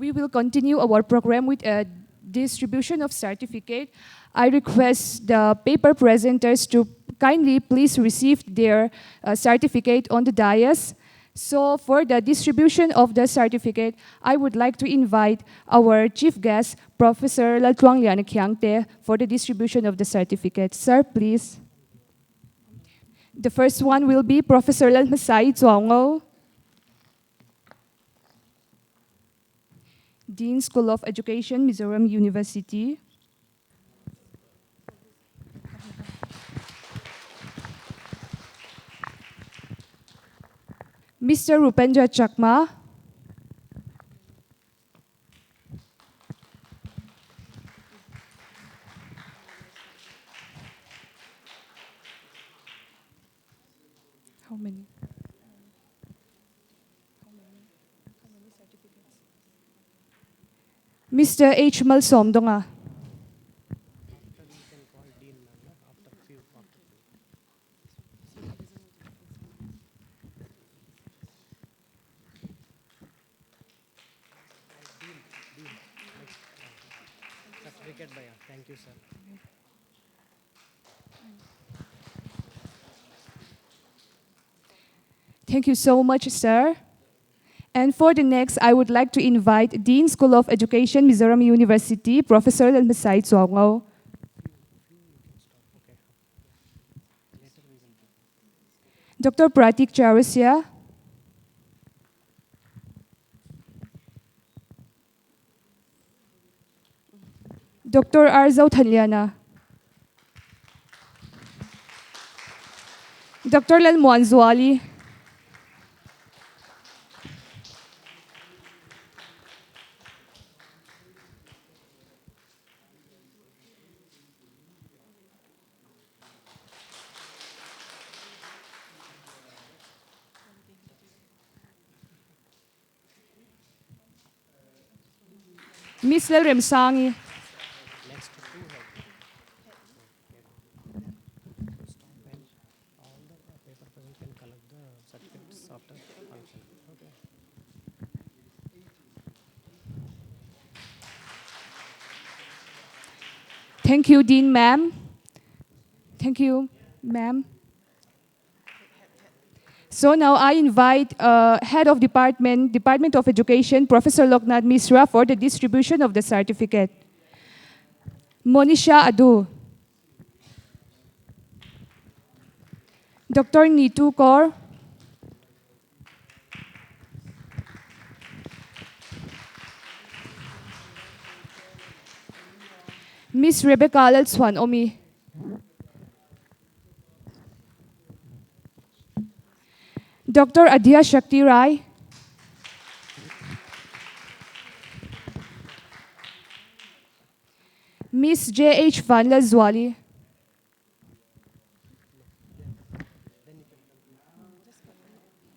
we will continue our program with a distribution of certificate. I request the paper presenters to kindly please receive their certificate on the dais. So for the distribution of the certificate, I would like to invite our chief guest, Professor Laltuang Lianakyangte, for the distribution of the certificate. Sir, please. The first one will be Professor Lalmasai Zuango, Dean School of Education, Mizoram University. Mr. Rupendra Chakma, how many? Certificates? Mr. H. Malsomdonga. Certificate bhaiya. Thank you, sir. Thank you so much, sir. And for the next, I would like to invite Dean School of Education, Mizoram University, Professor Lalmasai Zuango. Dr. Pratik Chaurasia, Dr. Arzau Thanyana, Dr. Lalmuan Zuali, Miss Lel Remsangi, Next two have all the paper person can collect the certificates after function. Okay. Thank you, Dean ma'am. Thank you, ma'am. So now I invite Head of Department of Education, Professor Loknath Misra, for the distribution of the certificate. Monisha Adu. Dr. Nitu Kaur. Miss Rebecca Lalswan Omi. Dr. Adhya Shakti Rai. Miss J.H. Van Lazwali.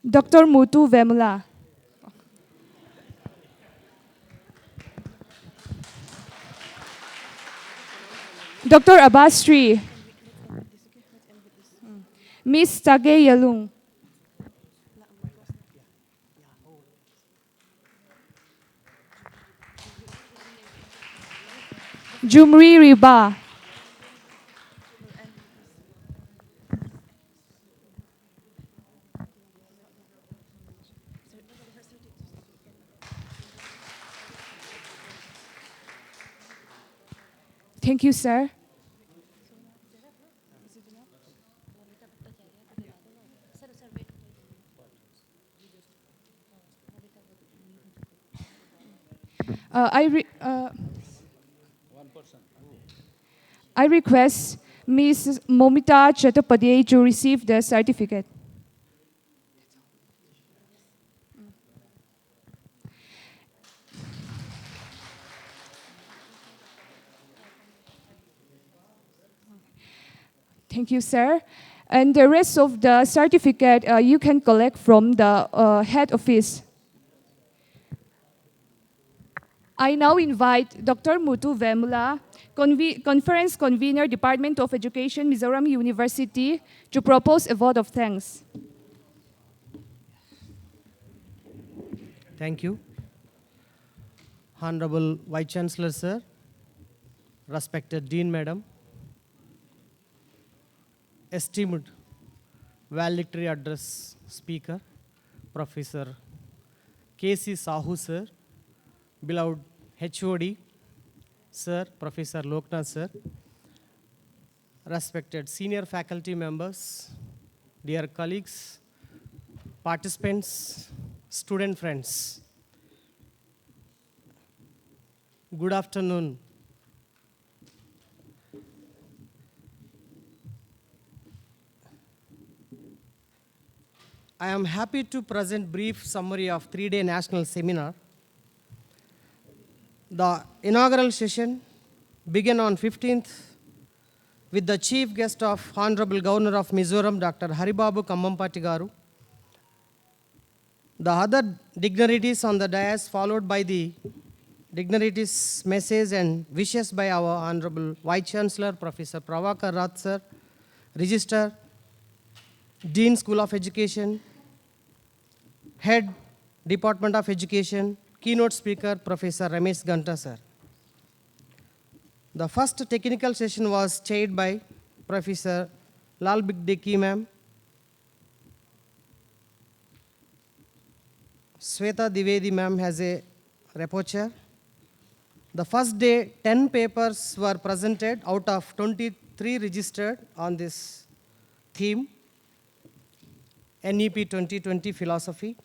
Dr. Mutu Vemula. Dr. Abastri. Miss Tage Yalung. Jumri Riba. Thank you, sir. I request Ms. Momita Chattopadhyay to receive the certificate. Thank you, sir. And the rest of the certificate you can collect from the head office. I now invite Dr. Mutu Vemula, Conference Convener, Department of Education, Mizoram University, to propose a vote of thanks. Thank you. Honorable Vice Chancellor Sir, respected Dean Madam, esteemed Valedictory Address Speaker, Professor K.C. Sahu Sir, beloved HOD Sir, Professor Loknath Sir, respected senior faculty members, dear colleagues, participants, student friends. Good afternoon. I am happy to present brief summary of 3-day national seminar. The inaugural session began on 15th with the chief guest of Honorable Governor of Mizoram, Dr. Haribabu Kammampati Garu. The other dignitaries on the dais followed by the dignitaries' message and wishes by our Honorable Vice Chancellor, Professor Pravakar Rath Sir, Registrar, Dean School of Education, Head Department of Education, Keynote Speaker, Professor Ramesh Ganta Sir. The first technical session was chaired by Professor Lal Bigdeki Ma'am, Sweta Divedi Ma'am has a rapporteur. The first day, 10 papers were presented out of 23 registered on this theme, NEP 2020 philosophy.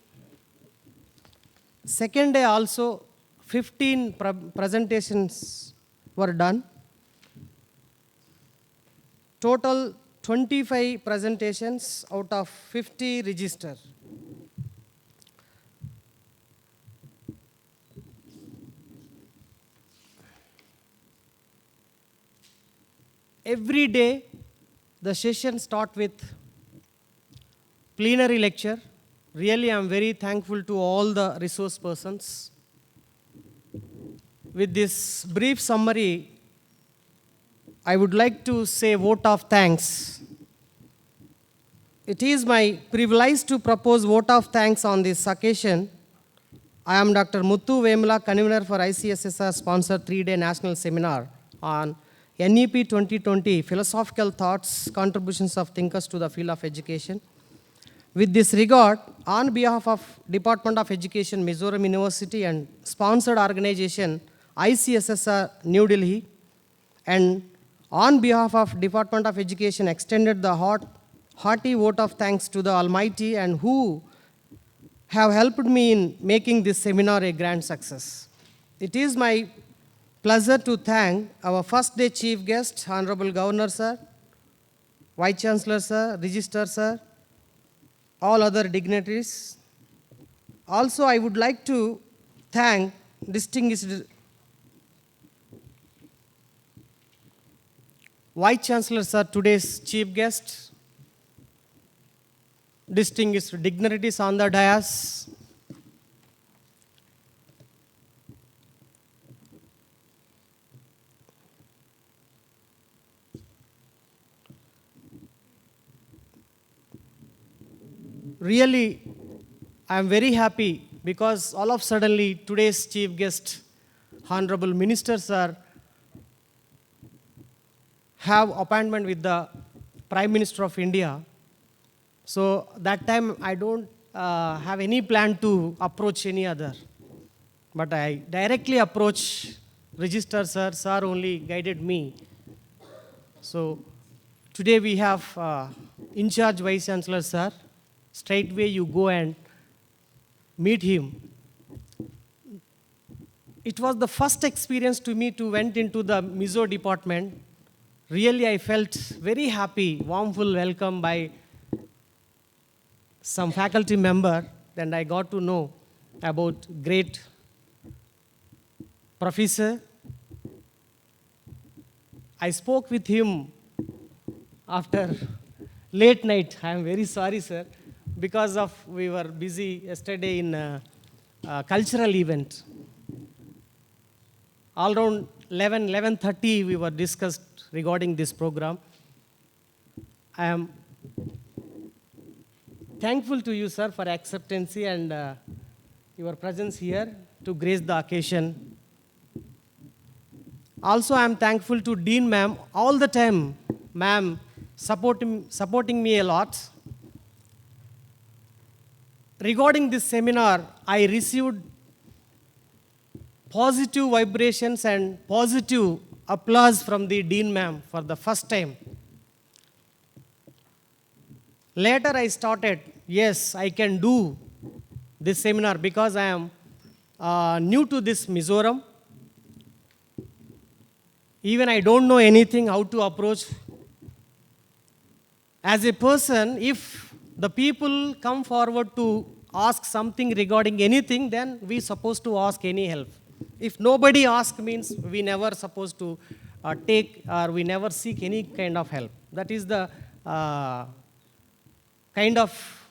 Second day also, 15 presentations were done. Total 25 presentations out of 50 registered. Every day, the session starts with plenary lecture. Really, I'm very thankful to all the resource persons. With this brief summary, I would like to say a vote of thanks. It is my privilege to propose vote of thanks on this occasion. I am Dr. Muthu Vemula, convener for ICSSR sponsored 3-day national seminar on NEP 2020, Philosophical Thoughts, Contributions of Thinkers to the Field of Education. With this regard, on behalf of Department of Education, Mizoram University and sponsored organization ICSSR New Delhi, and on behalf of Department of Education, extended the hearty vote of thanks to the Almighty and who have helped me in making this seminar a grand success. It is my pleasure to thank our first day chief guest, Honorable Governor Sir, Vice Chancellor Sir, Registrar Sir, all other dignitaries. Also, I would like to thank distinguished Vice Chancellor Sir, today's chief guest, distinguished dignitaries on the dais, really, I am very happy because all of suddenly today's chief guest, Honorable Minister Sir, have appointment with the Prime Minister of India. So that time I don't have any plan to approach any other. But I directly approach Registrar Sir. Sir only guided me. So today we have in charge Vice Chancellor Sir. Straightway you go and meet him. It was the first experience to me to went into the Mizo department. Really, I felt very happy, warmful welcome by some faculty member. Then I got to know about great professor. I spoke with him after late night. I am very sorry, sir, because of we were busy yesterday in a cultural event. All around 11:30 we were discussed regarding this program. I am thankful to you, sir, for acceptancy and your presence here to grace the occasion Also, I am thankful to Dean ma'am all the time. Ma'am supporting me a lot. Regarding this seminar, I received positive vibrations and positive applause from the Dean ma'am for the first time. Later I started, yes, I can do this seminar because I am new to this Mizoram. Even I don't know anything how to approach. As a person, if the people come forward to ask something regarding anything, then we supposed to ask any help. If nobody asks, means we never supposed to take or we never seek any kind of help. That is the kind of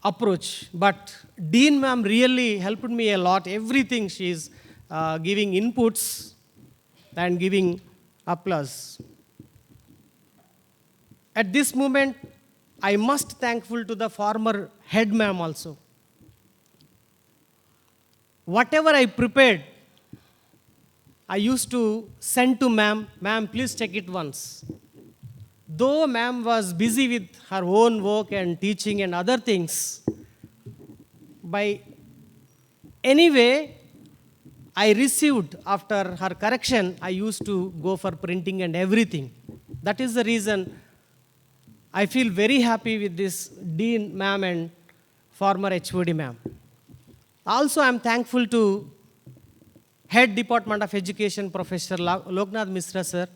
approach. But Dean ma'am really helped me a lot. Everything she is giving inputs and giving applause. At this moment, I must thankful to the former head ma'am also. Whatever I prepared, I used to send to ma'am, ma'am, please check it once. Though ma'am was busy with her own work and teaching and other things, by anyway, I received after her correction, I used to go for printing and everything. That is the reason I feel very happy with this Dean ma'am and former HOD ma'am. Also, I am thankful to Head Department of Education, Professor Loknath Misra sir.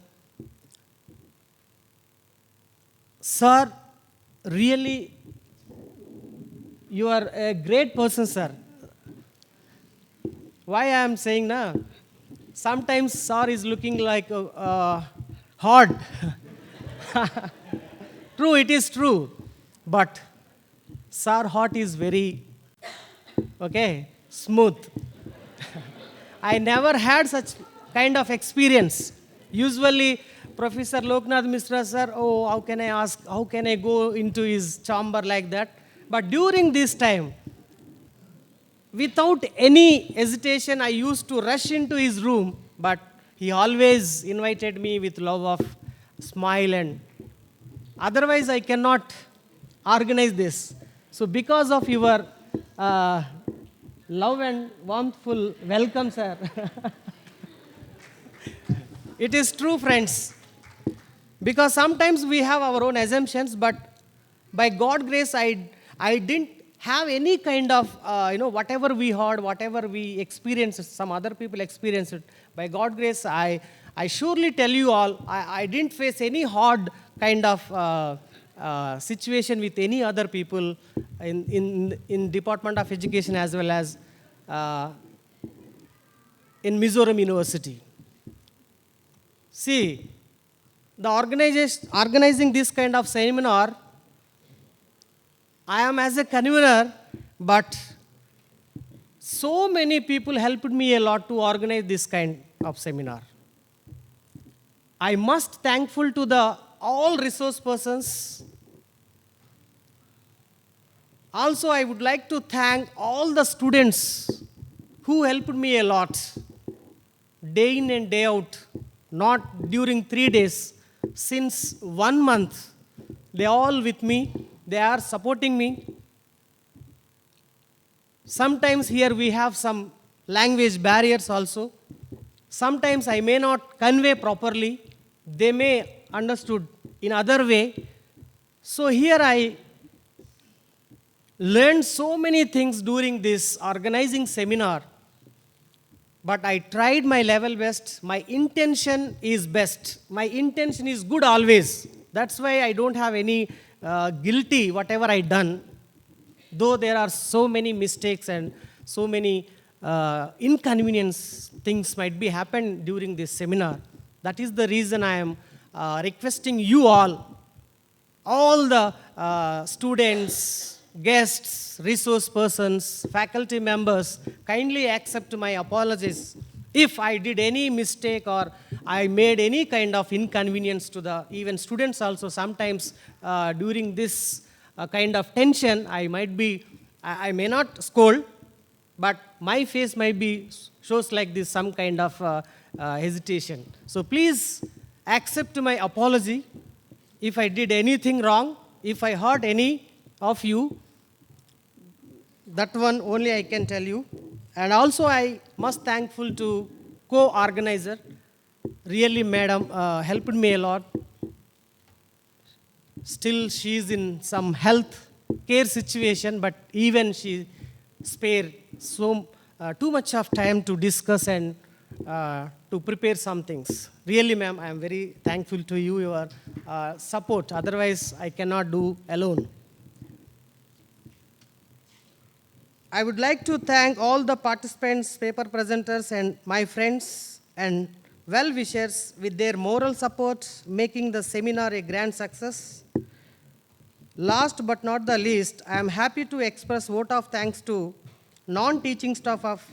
Sir, really, you are a great person, sir. Why I am saying na? Sometimes sir is looking like hard. True, it is true. But sir heart is very, smooth. I never had such kind of experience. Usually, Professor Loknath Misra sir, oh, how can I ask, how can I go into his chamber like that? But during this time, without any hesitation, I used to rush into his room, but he always invited me with love of smile, and otherwise I cannot organize this. So because of your love and warmthful welcome, sir. It is true, friends. Because sometimes we have our own assumptions, but by God's grace, I didn't have any kind of, whatever we heard, whatever we experienced, some other people experienced it. By God's grace, I surely tell you all, I didn't face any hard kind of situation with any other people in Department of Education as well as in Mizoram University. See, the organizing this kind of seminar, I am as a convener, but so many people helped me a lot to organize this kind of seminar. I must thankful to all resource persons. Also, I would like to thank all the students who helped me a lot, day in and day out, not during 3 days, since 1 month. They are all with me. They are supporting me. Sometimes here we have some language barriers also. Sometimes I may not convey properly. They may understood in other way. So here I learned so many things during this organizing seminar. But I tried my level best. My intention is best. My intention is good always. That's why I don't have any guilty whatever I done. Though there are so many mistakes and so many inconvenience things might be happened during this seminar. That is the reason I am requesting you all the students, guests, resource persons, faculty members, kindly accept my apologies if I did any mistake or I made any kind of inconvenience to the even students also. Sometimes during this kind of tension, I may not scold, but my face might be shows like this, some kind of hesitation. So please accept my apology if I did anything wrong, if I hurt any of you. That one only I can tell you. And also I must thankful to co-organizer. Really, madam, helped me a lot. Still, she is in some health care situation, but even she spared too much of time to discuss and to prepare some things. Really, ma'am, I am very thankful to you, your support. Otherwise, I cannot do alone. I would like to thank all the participants, paper presenters, and my friends and well-wishers with their moral support, making the seminar a grand success. Last but not the least, I am happy to express vote of thanks to non-teaching staff of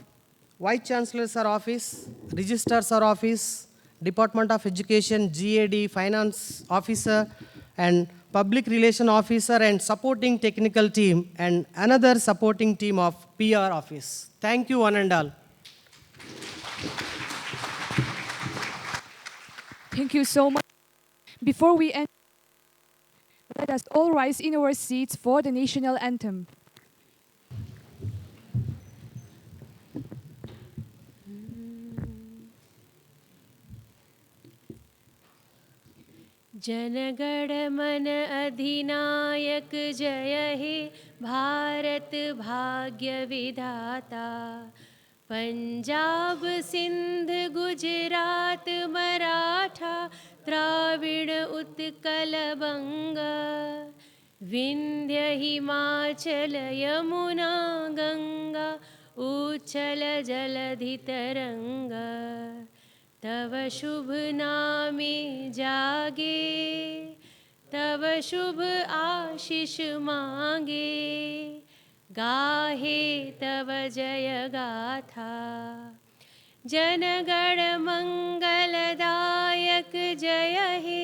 Vice Chancellor Sir Office, Registrar Sir Office, Department of Education, GAD, Finance Officer, and Public Relation Officer, and supporting technical team, and another supporting team of PR Office. Thank you, one and all. Thank you so much. Before we end, let us all rise in our seats for the national anthem. जनगण मन अधिनायक जय हे भारत भाग्य विधाता। पंजाब सिंध गुजरात मराठा द्राविड़ उत्कल बंग। विंध्य हिमाचल यमुना गंगा उच्छल जलधि तरंग। तव शुभ नामे जागे तव शुभ आशीष मांगे। गाहे तव जय गाथा। जनगण मंगलदायक जय हे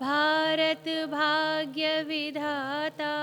भारत भाग्य विधाता।